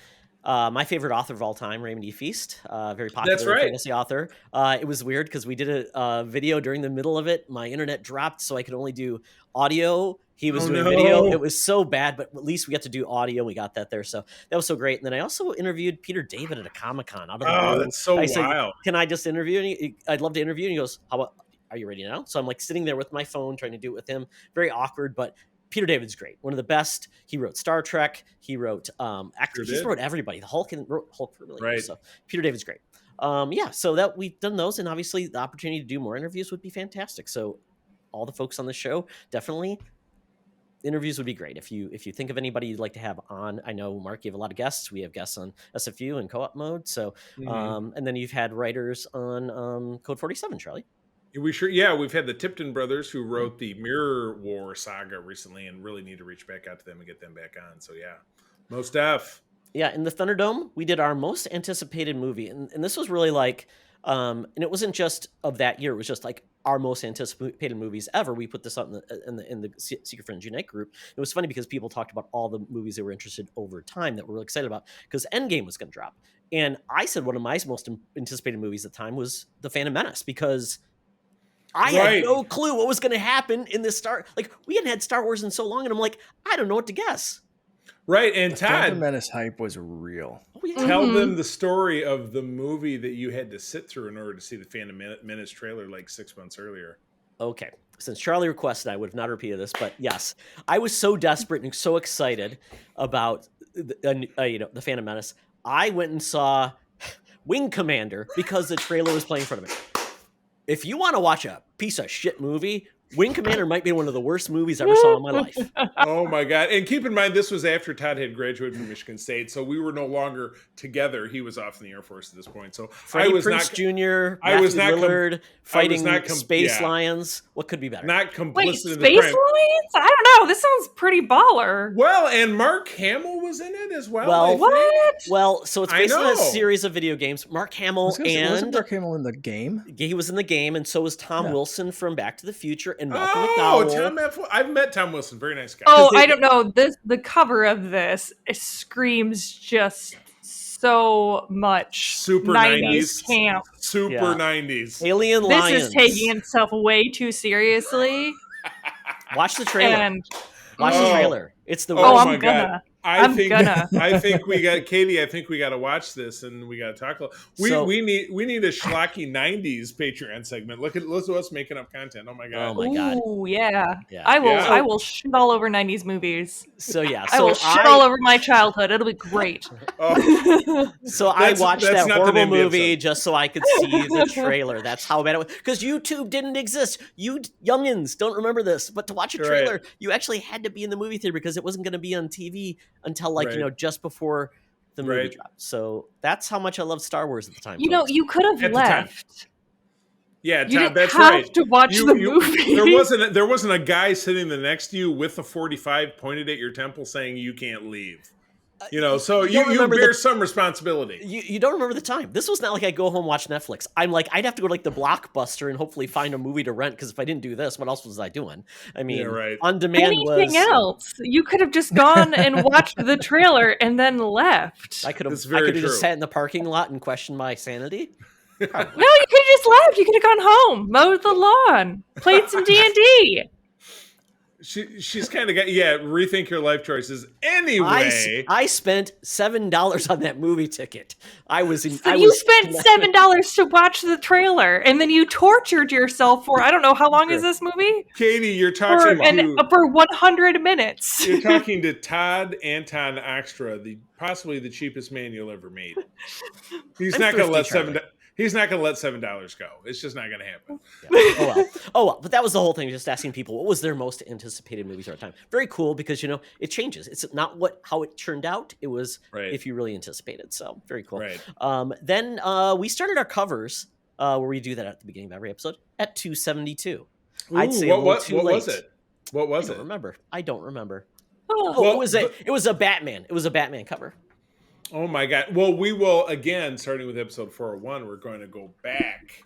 my favorite author of all time, Raymond E. Feast, very popular fantasy author. It was weird because we did a video during the middle of it. My internet dropped, so I could only do audio. He was doing video. It was so bad, but at least we got to do audio. We got that there, so that was so great. And then I also interviewed Peter David at a Comic-Con. That's so wild. Said, can I just interview? I'd love to interview. And he goes, how about, are you ready now? So I'm like sitting there with my phone trying to do it with him. Very awkward, but Peter David's great. One of the best. He wrote Star Trek. He wrote actors. He just wrote everybody. The Hulk and wrote Hulk for really So Peter David's great. So that we've done those, and obviously the opportunity to do more interviews would be fantastic. So all the folks on the show, definitely interviews would be great. If you think of anybody you'd like to have on, I know Mark, you have a lot of guests. We have guests on SFU and co-op mode. So and then you've had writers on Code 47, Charlie. We've had the Tipton brothers who wrote the Mirror War saga recently, and really need to reach back out to them and get them back on. So yeah, most def. Yeah, in the Thunderdome, we did our most anticipated movie, and this was really like, and it wasn't just of that year. It was just like our most anticipated movies ever. We put this up in the Secret Friends Unite group. It was funny because people talked about all the movies they were interested over time that we're really excited about because Endgame was going to drop, and I said one of my most anticipated movies at the time was The Phantom Menace because I had no clue what was going to happen in this we hadn't had Star Wars in so long, and I'm like, I don't know what to guess. Right, and the Todd, Phantom Menace hype was real. Oh, yeah. Tell them the story of the movie that you had to sit through in order to see the Phantom Menace trailer like 6 months earlier. Okay, since Charlie requested, I would have not repeated this, but yes, I was so desperate and so excited about the Phantom Menace. I went and saw Wing Commander because the trailer was playing in front of me. If you want to watch a piece of shit movie, Wing Commander might be one of the worst movies I ever saw in my life. Oh my God. And keep in mind, this was after Todd had graduated from Michigan State, so we were no longer together. He was off in the Air Force at this point. So Freddie Prinze Jr., Matthew Lillard fighting space lions. What could be better? Not complicit Wait, in space the crime. lions? I don't know. This sounds pretty baller. Well, and Mark Hamill was in it as well. Well, what? Well, so it's based on a series of video games. Mark Hamill wasn't Mark Hamill in the game? He was in the game, and so was Tom Wilson from Back to the Future and Malcolm McDowell. I've met Tom Wilson. Very nice guy. Oh, I don't know. The cover of this screams just so much super 90s camp. Super 90s. Alien Lions. This is taking itself way too seriously. Watch the trailer. Watch the trailer. It's the worst. I'm gonna. I think we got Katie. I think we got to watch this and we got to talk. We need a schlocky 90s Patreon segment. Look at us making up content. Oh my god. Oh my god. Ooh, yeah. I will shit all over 90s movies. So yeah. I will shit all over my childhood. It'll be great. So I watched that horrible movie just so I could see the trailer. That's how bad it was. Because YouTube didn't exist. You youngins don't remember this, but to watch a trailer, you actually had to be in the movie theater because it wasn't going to be on TV until just before the movie dropped. So that's how much I loved Star Wars at the time. You could have left. Yeah, you didn't that's have right. to watch the movie. There wasn't a guy sitting next to you with a 45 pointed at your temple saying you can't leave. So you bear some responsibility. You don't remember the time. This was not like I go home and watch Netflix. I'm like, I'd have to go to the Blockbuster and hopefully find a movie to rent because if I didn't do this, what else was I doing? I mean, on demand anything else. You could have just gone and watched the trailer and then left. I could have just sat in the parking lot and questioned my sanity. No, you could have just left. You could have gone home, mowed the lawn, played some D&D. She's kind of got rethink your life choices. Anyway, I spent $7 on that movie ticket. You spent $7 to watch the trailer, and then you tortured yourself for I don't know how long is this movie? Katie, you're talking for 100 minutes. You're talking to Todd Anton Oxtra, possibly the cheapest man you'll ever meet. He's not going to let $7 go. It's just not going to happen. Yeah. Oh well. But that was the whole thing. Just asking people what was their most anticipated movies at our time. Very cool because it changes. It's not how it turned out. It was if you really anticipated. So very cool. Right. Then we started our covers where we do that at the beginning of every episode at 272. Ooh, I'd say what was it? What was it? I don't remember. Oh, it was a Batman. It was a Batman cover. Oh my God. Well, we will, again, starting with episode 401, we're going to go back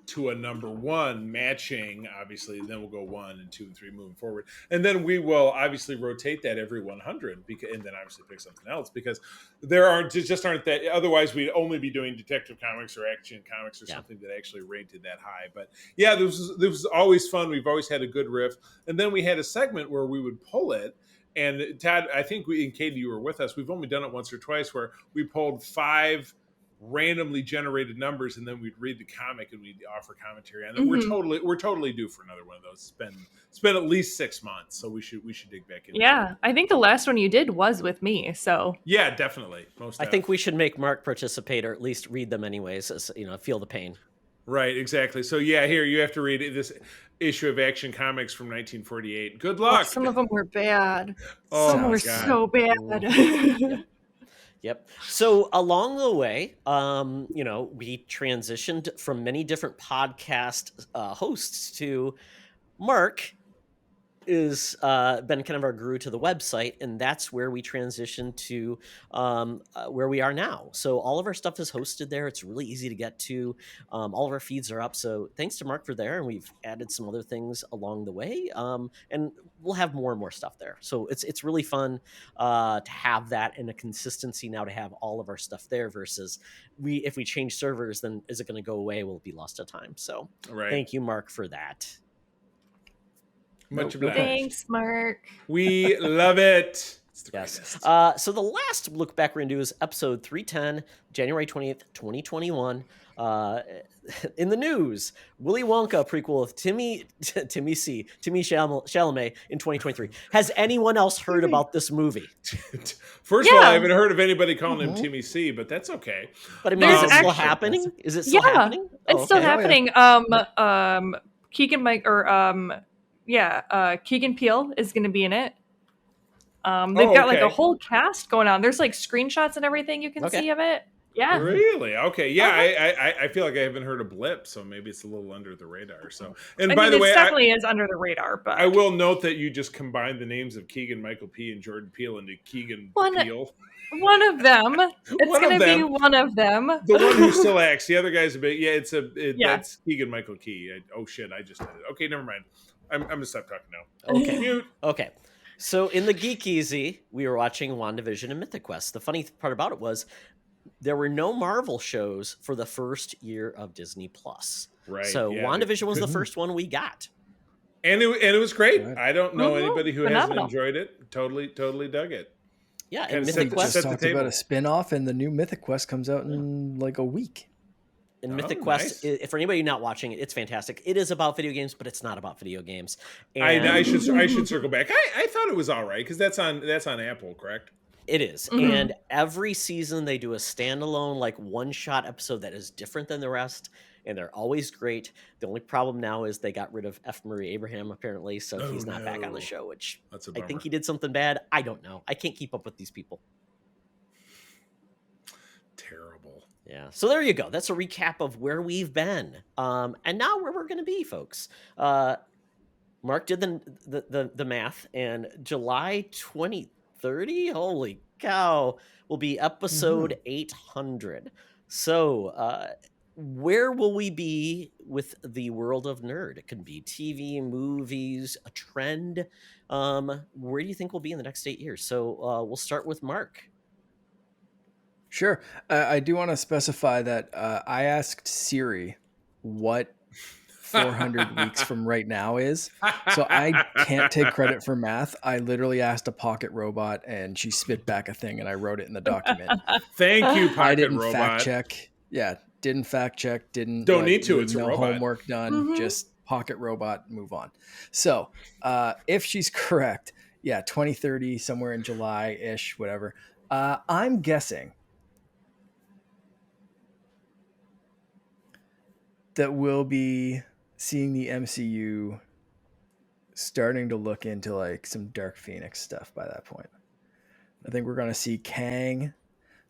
to a number one matching, obviously, then we'll go 1 and 2 and 3 moving forward. And then we will obviously rotate that every 100 and then obviously pick something else because there just aren't that, otherwise we'd only be doing Detective Comics or Action Comics or something that actually rated that high. But yeah, this was always fun. We've always had a good riff. And then we had a segment where we would pull it. And Todd, I think and Katie, you were with us. We've only done it once or twice where we pulled 5 randomly generated numbers, and then we'd read the comic and we'd offer commentary on it. We're totally due for another one of those. It's been at least 6 months, so we should dig back in. Yeah, I think the last one you did was with me. So yeah, definitely. I think we should make Mark participate, or at least read them anyways. As, feel the pain. Right, exactly. So yeah, here you have to read this issue of Action Comics from 1948. Good luck. Oh, some of them were bad. Some were so bad. Yep. So along the way, we transitioned from many different podcast hosts to Mark is been kind of our guru to the website, and that's where we transitioned to where we are now. So all of our stuff is hosted there. It's really easy to get to. All of our feeds are up. So thanks to Mark for there, and we've added some other things along the way. And we'll have more and more stuff there. So it's really fun to have that and a consistency now to have all of our stuff there versus if we change servers, then is it going to go away? Will it be lost to time? So Thank you, Mark, for that. Much obliged. Thanks, Mark. We love it. Yes. So the last look back we're going to do is episode 310, January 20th, 2021. In the news, Willy Wonka prequel of Timmy Chalamet in 2023. Has anyone else heard about this movie? First of all, I haven't heard of anybody calling him Timmy C, but that's okay. But I mean, is it still happening? Is it still happening? It's still happening. Keegan Peele is going to be in it. They've got like a whole cast going on. There's like screenshots and everything you can see of it. Yeah. Really? Okay. Yeah. I feel like I haven't heard a blip, so maybe it's a little under the radar. So, by the way, it definitely is under the radar. But I will note that you just combined the names of Keegan Michael P and Jordan Peele into Keegan Peele. One of them. It's going to be one of them. The one who still acts. The other guy's a bit. Yeah. That's Keegan Michael Key. Shit! I just did it. Okay, never mind. I'm gonna stop talking now. Okay. Mute. Okay. So in the Geek Easy, we were watching WandaVision and Mythic Quest. The funny part about it was there were no Marvel shows for the first year of Disney Plus. Right. So WandaVision was the first one we got. And it was great. Right. I don't know anybody who hasn't enjoyed it. Totally dug it. Yeah, and Mythic Quest just talked about a spin-off, and the new Mythic Quest comes out in like a week. And Mythic Quest, for anybody not watching it, it's fantastic. It is about video games, but it's not about video games. And I should circle back. I thought it was all right because that's on Apple, correct? It is. Mm-hmm. And every season they do a standalone, like one-shot episode that is different than the rest, and they're always great. The only problem now is they got rid of F. Murray Abraham, apparently, so he's not back on the show, which I think he did something bad. I don't know. I can't keep up with these people. Terrible. Yeah. So there you go. That's a recap of where we've been. And now where we're going to be, folks. Mark did the math, and July 2030, holy cow, will be episode 800. So where will we be with the world of nerd? It could be TV, movies, a trend. Where do you think we'll be in the next 8 years? So we'll start with Mark. Sure. I do want to specify that I asked Siri what 400 weeks from right now is. So I can't take credit for math. I literally asked a pocket robot and she spit back a thing and I wrote it in the document. Thank you, pocket I didn't robot. fact check. Yeah, didn't fact check. Don't need to. It's no a robot. Homework done. Just pocket robot, move on. So if she's correct, 2030, somewhere in July-ish, whatever. I'm guessing that we'll be seeing the MCU starting to look into like some Dark Phoenix stuff by that point. I think we're going to see Kang.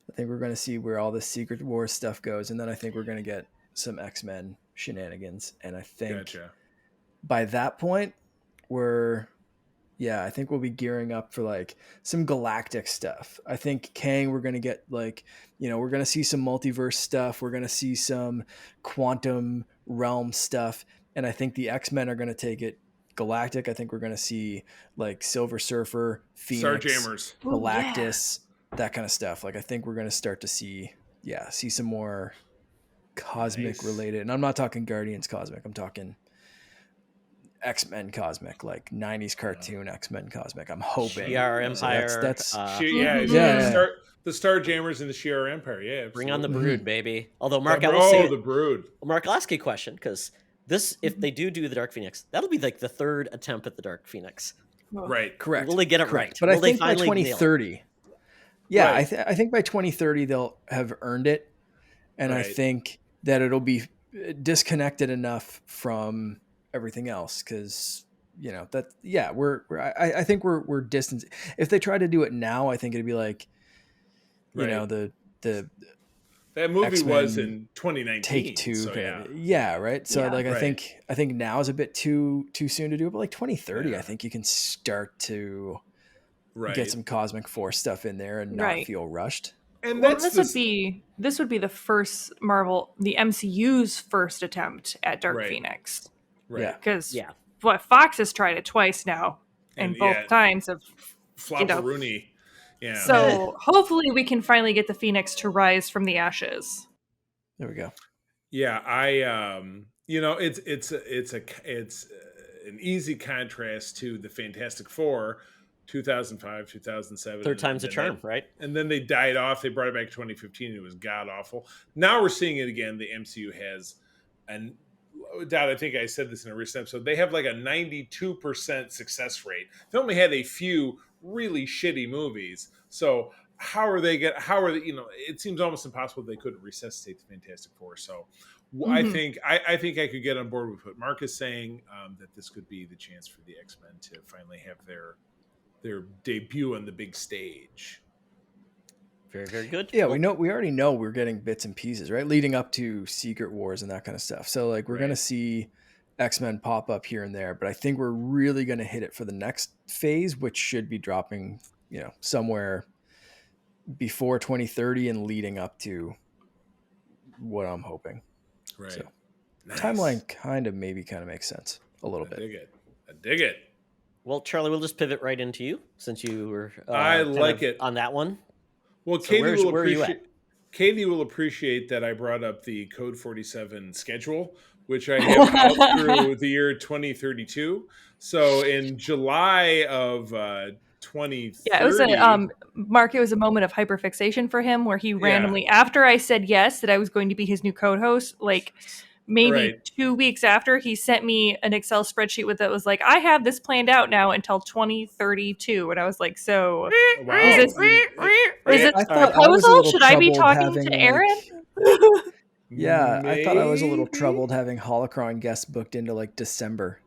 I think we're going to see where all the Secret Wars stuff goes. And then I think we're going to get some X-Men shenanigans. And I think by that point, we're Yeah, I think we'll be gearing up for like some galactic stuff. I think Kang, we're going to get like, we're going to see some multiverse stuff. We're going to see some quantum realm stuff. And I think the X-Men are going to take it galactic. I think we're going to see like Silver Surfer, Phoenix, Starjammers, Galactus, that kind of stuff. Like I think we're going to start to see some more cosmic related. And I'm not talking Guardians cosmic. I'm talking X-Men cosmic, like 90s cartoon X-Men cosmic. I'm hoping. Shi'ar Empire. So that's the Starjammers and the Shi'ar Empire. Yeah, absolutely. Bring on the Brood, baby. Although Mark, the Brood. Mark, I'll ask you a question, because this, if they do the Dark Phoenix, that'll be like the third attempt at the Dark Phoenix. Right. Correct. Will they get it right? But I think by 2030, I think by 2030 they'll have earned it, and I think that it'll be disconnected enough from everything else, because I think we're distant. If they try to do it now, I think it'd be like the that movie X-Men was in 2019. Take Two, so right. So I think now is a bit too soon to do it, but like 2030, I think you can start to get some Cosmic Force stuff in there and not feel rushed. And this would be the first the MCU's first attempt at Dark Phoenix. Right. Yeah. Because Fox has tried it twice now, and both times have flop-a-rooney. Yeah. So hopefully we can finally get the Phoenix to rise from the ashes. There we go. Yeah, it's an easy contrast to the Fantastic Four, 2005, 2007. Third time's a charm, right? And then they died off. They brought it back in 2015. It was god awful. Now we're seeing it again. The MCU has Dad, I think I said this in a recent episode. They have like a 92% success rate. They only had a few really shitty movies. So it seems almost impossible they couldn't resuscitate the Fantastic Four. So I think I could get on board with what Mark is saying, that this could be the chance for the X-Men to finally have their debut on the big stage. Very, very good. Yeah, we already know we're getting bits and pieces, right? Leading up to Secret Wars and that kind of stuff. So like we're going to see X-Men pop up here and there, but I think we're really going to hit it for the next phase, which should be dropping, somewhere before 2030 and leading up to what I'm hoping. Right. So, nice. Timeline kind of makes sense a little bit. I dig it. Well, Charlie, we'll just pivot right into you, since you were I like it on that one. Well, So Katie will appreciate that I brought up the Code 47 schedule, which I have out through the year 2032. So in July of 2030. Yeah, it was Mark, it was a moment of hyperfixation for him where he randomly, after I said yes, that I was going to be his new co-host, like maybe 2 weeks after, he sent me an Excel spreadsheet that was like, I have this planned out now until 2032. And I was like, so is this a proposal? Should I be talking to Aaron? Yeah, I thought I was a little troubled having Holocron guests booked into like December.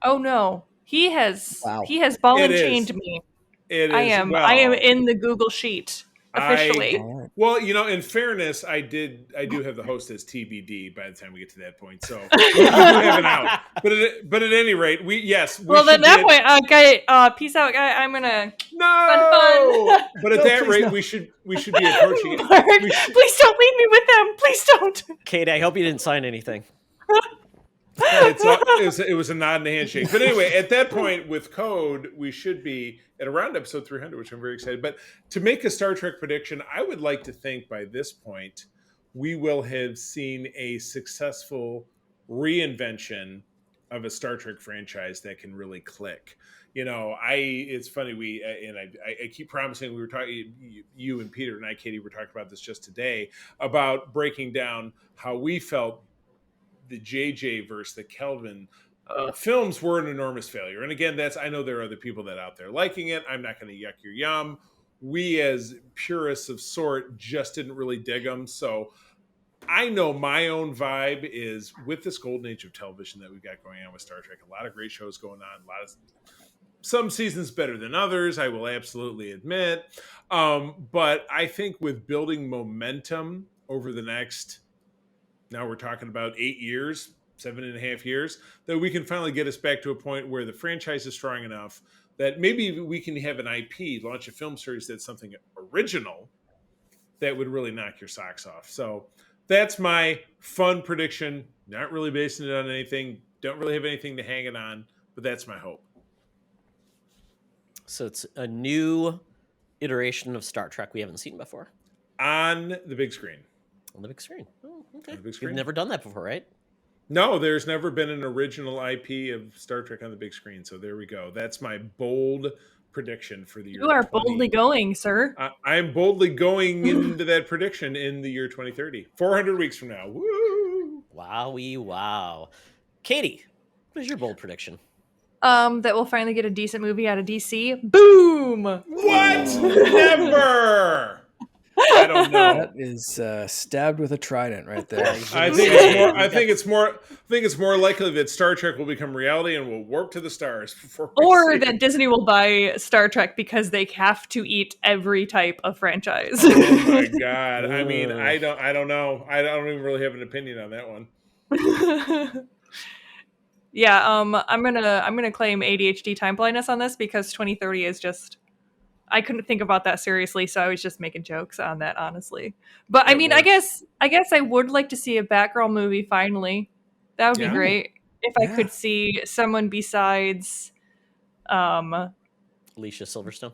Oh no. He has ball and chained me. I am in the Google sheet officially. In fairness, I do have the host as TBD by the time we get to that point, so we do have an out. But at any rate, well, at that point, peace out, guy. I'm gonna fun. But at that rate, we should be approaching it. Mark, please don't leave me with them. Please don't. Kate, I hope you didn't sign anything. It was a nod and a handshake. But anyway, at that point with Code, we should be at around episode 300, which I'm very excited. But to make a Star Trek prediction, I would like to think by this point we will have seen a successful reinvention of a Star Trek franchise that can really click. It's funny, I keep promising, we were talking, you and Peter and I, Katie, were talking about this just today, about breaking down how we felt the JJ versus the Kelvin films were an enormous failure. And again, I know there are other people that out there liking it. I'm not going to yuck your yum. We as purists of sort just didn't really dig them. So I know my own vibe is with this golden age of television that we've got going on with Star Trek, a lot of great shows going on, some seasons better than others, I will absolutely admit. But I think with building momentum over the next, now we're talking about 8 years, 7.5 years, that we can finally get us back to a point where the franchise is strong enough, that maybe we can have an IP, launch a film series that's something original that would really knock your socks off. So that's my fun prediction. Not really basing it on anything. Don't really have anything to hang it on, but that's my hope. So it's a new iteration of Star Trek we haven't seen before. On the big screen. On the big screen. Oh, okay. On the big screen. You've never done that before, right? No, there's never been an original IP of Star Trek on the big screen. So there we go. That's my bold prediction for the year. You are boldly going, sir. I'm boldly going into that prediction in the year 2030. 400 weeks from now. Woo! Wowie wow. Katie, what is your bold prediction? That we'll finally get a decent movie out of DC. Boom! What? Never! I don't know. That is stabbed with a trident right there. I think it's more likely that Star Trek will become reality and will warp to the stars or that Disney will buy Star Trek because they have to eat every type of franchise. Oh my god! I mean, I don't know. I don't even really have an opinion on that one. Yeah, I'm gonna claim ADHD time blindness on this because 2030 is just. I couldn't think about that seriously, so I was just making jokes on that, honestly. But I mean, I guess I would like to see a Batgirl movie finally. That would be great if I could see someone besides, Alicia Silverstone.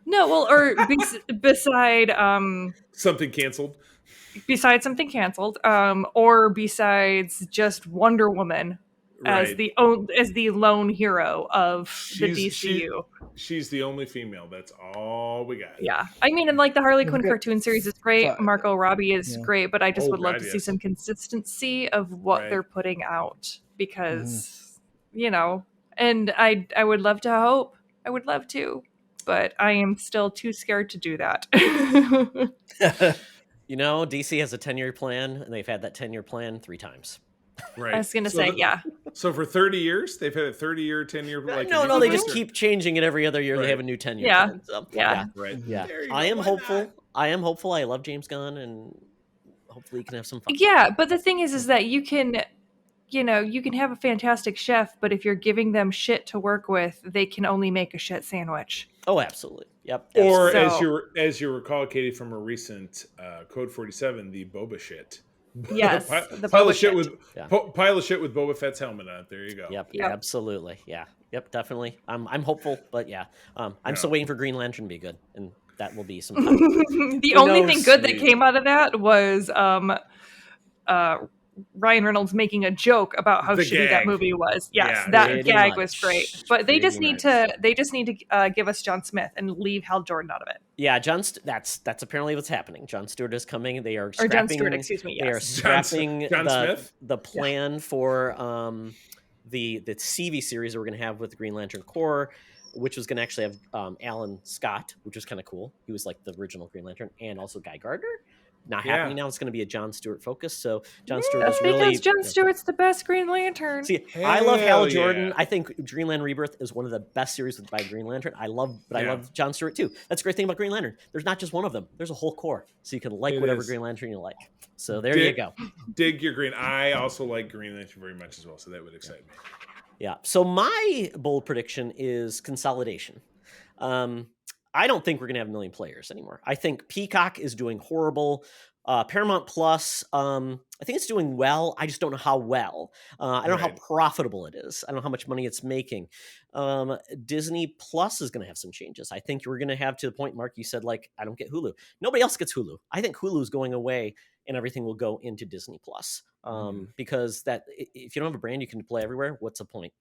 No, well, or beside something canceled. Besides something canceled, or besides just Wonder Woman. As the lone hero of the DCU. She's the only female. That's all we got. Yeah. I mean, and like the Harley Quinn cartoon series is great. Margot Robbie is great, but I just would love to see some consistency of what they're putting out because, and I would love to hope. I would love to, but I am still too scared to do that. DC has a 10-year plan, and they've had that 10-year plan 3 times. Right. I was going to say, yeah. So for 30 years, they've had a 30-year, 10-year. No, they just keep changing it every other year. Right. They have a new 10-year plan. So, right. Yeah. I am hopeful. I love James Gunn, and hopefully you can have some fun. Yeah, but the thing is that you can have a fantastic chef, but if you're giving them shit to work with, they can only make a shit sandwich. Oh, absolutely. Yep. Or as you recall, Katie, from a recent Code 47, the Boba shit. Yes, the pile of shit with Boba Fett's helmet on it. There you go. Yep. Absolutely. Yeah. Yep. Definitely. I'm hopeful, but yeah, I'm still waiting for Green Lantern to be good, and that will be some fun. The only thing good that came out of that was Ryan Reynolds making a joke about how shitty that movie was. Yes, that gag was great. But they just need to give us John Smith and leave Hal Jordan out of it. Yeah, that's apparently what's happening. John Stewart is coming. They are scrapping, or John Stewart, excuse me. Yes. They are scrapping Smith? the plan for the CV series that we're going to have with the Green Lantern Corps, which was going to actually have Alan Scott, which was kind of cool. He was like the original Green Lantern, and also Guy Gardner. Not happening now. It's going to be a John Stewart focus. So John Stewart is really because John Stewart's the best Green Lantern. See, I love Hal Jordan. I think Green Lantern Rebirth is one of the best series by Green Lantern. I love John Stewart too. That's a great thing about Green Lantern. There's not just one of them. There's a whole core, so you can like whatever Green Lantern you like. So there you go. Dig your Green. I also like Green Lantern very much as well, so that would excite me. Yeah. So my bold prediction is consolidation. I don't think we're going to have 1 million players anymore. I think Peacock is doing horrible. Paramount Plus, I think it's doing well. I just don't know how well. I don't know how profitable it is. I don't know how much money it's making. Disney Plus is going to have some changes. I think we're going to have, to the point, Mark, you said, like, I don't get Hulu. Nobody else gets Hulu. I think Hulu is going away and everything will go into Disney Plus. Because that, if you don't have a brand you can play everywhere, what's the point?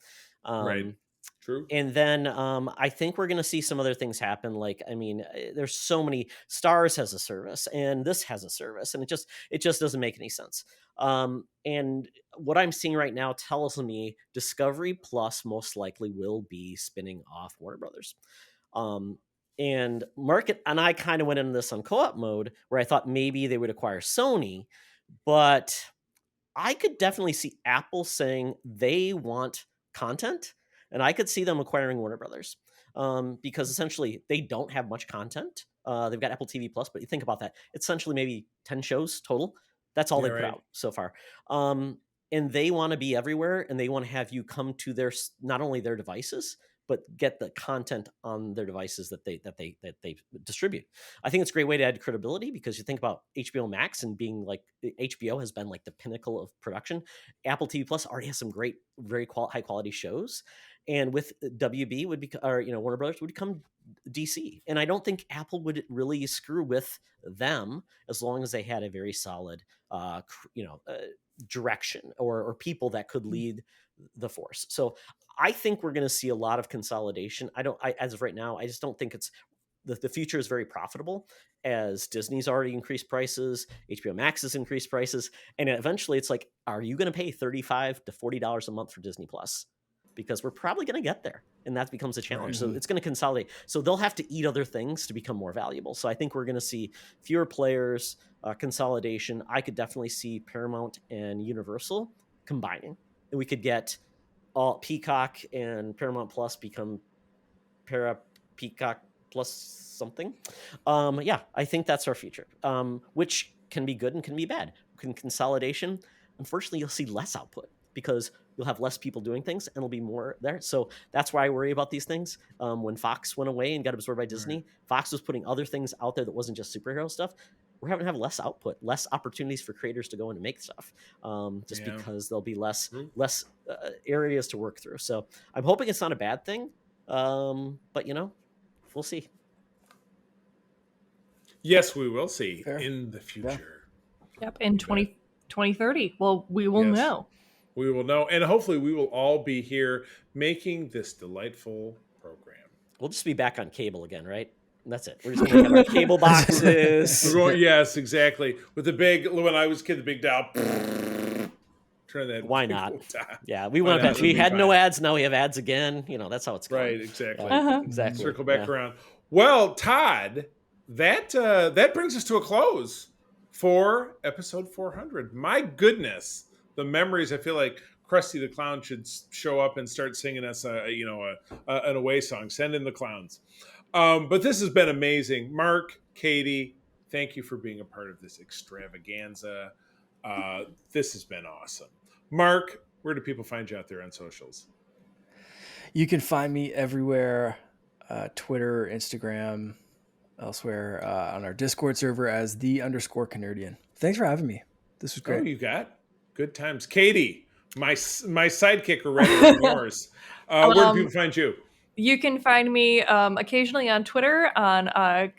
Right. True. And then I think we're going to see some other things happen. Like, I mean, there's so many. Stars has a service, and this has a service, and it just doesn't make any sense. And what I'm seeing right now tells me Discovery Plus most likely will be spinning off Warner Brothers. And Market and I kind of went into this on co-op mode where I thought maybe they would acquire Sony, but I could definitely see Apple saying they want content. And I could see them acquiring Warner Brothers because essentially they don't have much content. They've got Apple TV Plus, but you think about that. It's essentially maybe 10 shows total. That's all they put out so far. And they want to be everywhere, and they want to have you come to not only their devices, but get the content on their devices that they distribute. I think it's a great way to add credibility, because you think about HBO Max and being like, HBO has been like the pinnacle of production. Apple TV Plus already has some great, very high quality shows, and with WB would be, or Warner Brothers would become DC. And I don't think Apple would really screw with them as long as they had a very solid, direction or people that could lead the force. So I think we're going to see a lot of consolidation. As of right now, I just don't think it's the future is very profitable, as Disney's already increased prices, HBO Max has increased prices, and eventually it's like, are you going to pay $35 to $40 a month for Disney Plus? Because we're probably going to get there, and that becomes a challenge. So it's going to consolidate. So they'll have to eat other things to become more valuable. So I think we're going to see fewer players, consolidation. I could definitely see Paramount and Universal combining, and we could get all Peacock and Paramount Plus become Peacock Plus something. I think that's our future, which can be good and can be bad. Consolidation, unfortunately, you'll see less output, because you'll have less people doing things and there'll be more there. So that's why I worry about these things. When Fox went away and got absorbed by Disney, Fox was putting other things out there that wasn't just superhero stuff. We're having to have less output, less opportunities for creators to go in and make stuff, because there'll be less areas to work through. So I'm hoping it's not a bad thing, but we'll see. Yes, we will see in the future. Yep, in 2030. Well, we will know. We will know, and hopefully we will all be here making this delightful program. We'll just be back on cable again, right? And that's it. We're just going to have our cable boxes. Yes, exactly. With the big, when I was a kid, the big dial. Turn that. Why not? Yeah, we went back. We had no ads. Now we have ads again. That's how it's going. Right, exactly. Exactly. Circle back around. Well, Todd, that brings us to a close for episode 400. My goodness, the memories. I feel like Krusty the Clown should show up and start singing us an away song. Send in the clowns. But this has been amazing. Mark, Katie, thank you for being a part of this extravaganza. This has been awesome. Mark, where do people find you out there on socials? You can find me everywhere, Twitter, Instagram, elsewhere, on our Discord server as _Canardian. Thanks for having me. This was great. Oh, you got good times. Katie, my sidekick already is yours. Where do people find you? You can find me occasionally on Twitter on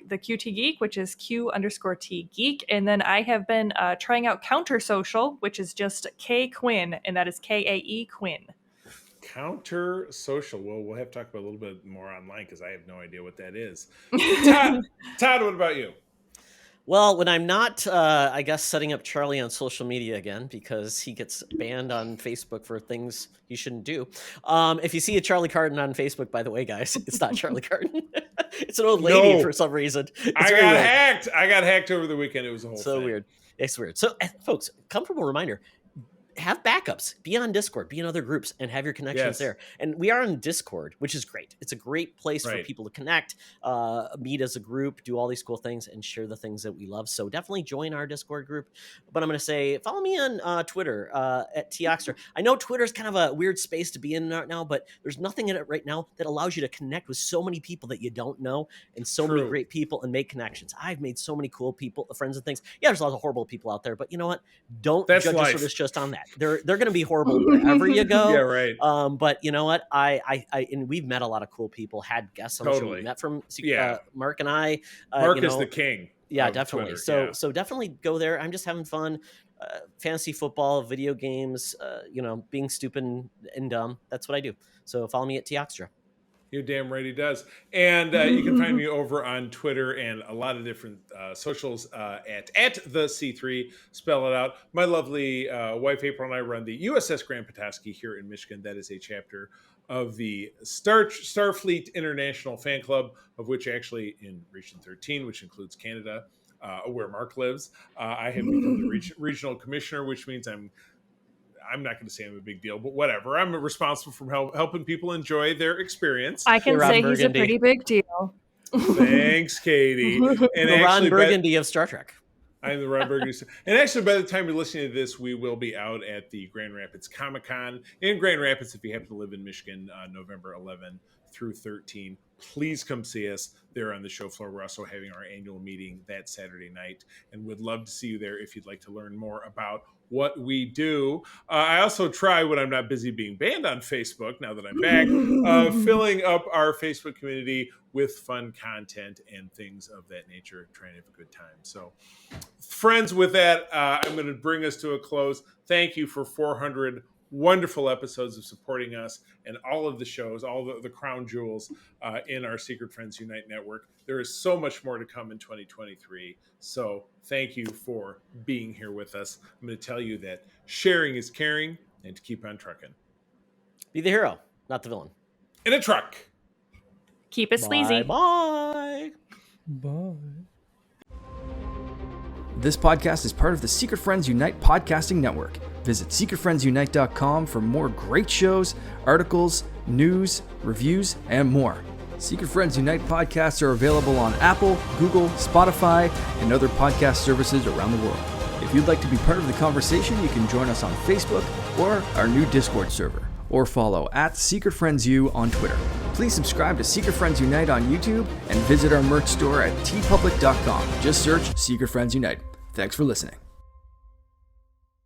the QT Geek, which is Q_T Geek. And then I have been trying out Counter Social, which is just K Quinn, and that is KAE Quinn. Counter Social. Well, we'll have to talk about a little bit more online, because I have no idea what that is. Todd, what about you? Well, when I'm not, I guess, setting up Charlie on social media again, because he gets banned on Facebook for things he shouldn't do. If you see a Charlie Carden on Facebook, by the way, guys, it's not Charlie Carden. It's an old lady for some reason. I got hacked. I got hacked over the weekend. It was a whole thing. Weird. It's weird. So, folks, comfortable reminder. Have backups, be on Discord, be in other groups, and have your connections there. And we are on Discord, which is great. It's a great place for people to connect, meet as a group, do all these cool things, and share the things that we love. So definitely join our Discord group. But I'm going to say, follow me on Twitter at Toxtra. I know Twitter is kind of a weird space to be in right now, but there's nothing in it right now that allows you to connect with so many people that you don't know, and so many great people, and make connections. I've made so many cool people, friends and things. Yeah, there's a lot of horrible people out there, but you know what? Don't judge us for just on that. They're going to be horrible wherever you go. Yeah, right. But you know what? I and we've met a lot of cool people. Had guests on the show. We met from Mark and I. Mark is the king. Yeah, definitely. Twitter, so definitely go there. I'm just having fun. Fantasy football, video games. Being stupid and dumb. That's what I do. So follow me at Toxtra. You're damn right he does. And you can find me over on Twitter and a lot of different socials at the C3. Spell it out. My lovely wife April and I run the USS Grand Petoskey here in Michigan. That is a chapter of the Starfleet International Fan Club, of which actually in Region 13, which includes Canada, where Mark lives, I have become the regional commissioner, which means I'm not going to say I'm a big deal, but whatever. I'm responsible for helping people enjoy their experience. I can say he's a pretty big deal. Thanks, Katie. And the Ron Burgundy of Star Trek. I'm the Ron Burgundy. And actually, by the time you're listening to this, we will be out at the Grand Rapids Comic-Con in Grand Rapids, if you happen to live in Michigan, November 11 through 13. Please come see us there on the show floor. We're also having our annual meeting that Saturday night, and would love to see you there if you'd like to learn more about what we do. I also try, when I'm not busy being banned on Facebook, now that I'm back, filling up our Facebook community with fun content and things of that nature, trying to have a good time. So, friends, with that, I'm going to bring us to a close. Thank you for 400 wonderful episodes of supporting us and all of the shows, all the crown jewels in our Secret Friends Unite network. There is so much more to come in 2023. So thank you for being here with us. I'm going to tell you that sharing is caring, and to keep on trucking. Be the hero, not the villain. In a truck. Keep it sleazy. Bye. Bye. This podcast is part of the Secret Friends Unite podcasting network. Visit secretfriendsunite.com for more great shows, articles, news, reviews, and more. Secret Friends Unite podcasts are available on Apple, Google, Spotify, and other podcast services around the world. If you'd like to be part of the conversation, you can join us on Facebook or our new Discord server, or follow @SecretFriendsU on Twitter. Please subscribe to Secret Friends Unite on YouTube and visit our merch store at tpublic.com. Just search Secret Friends Unite. Thanks for listening.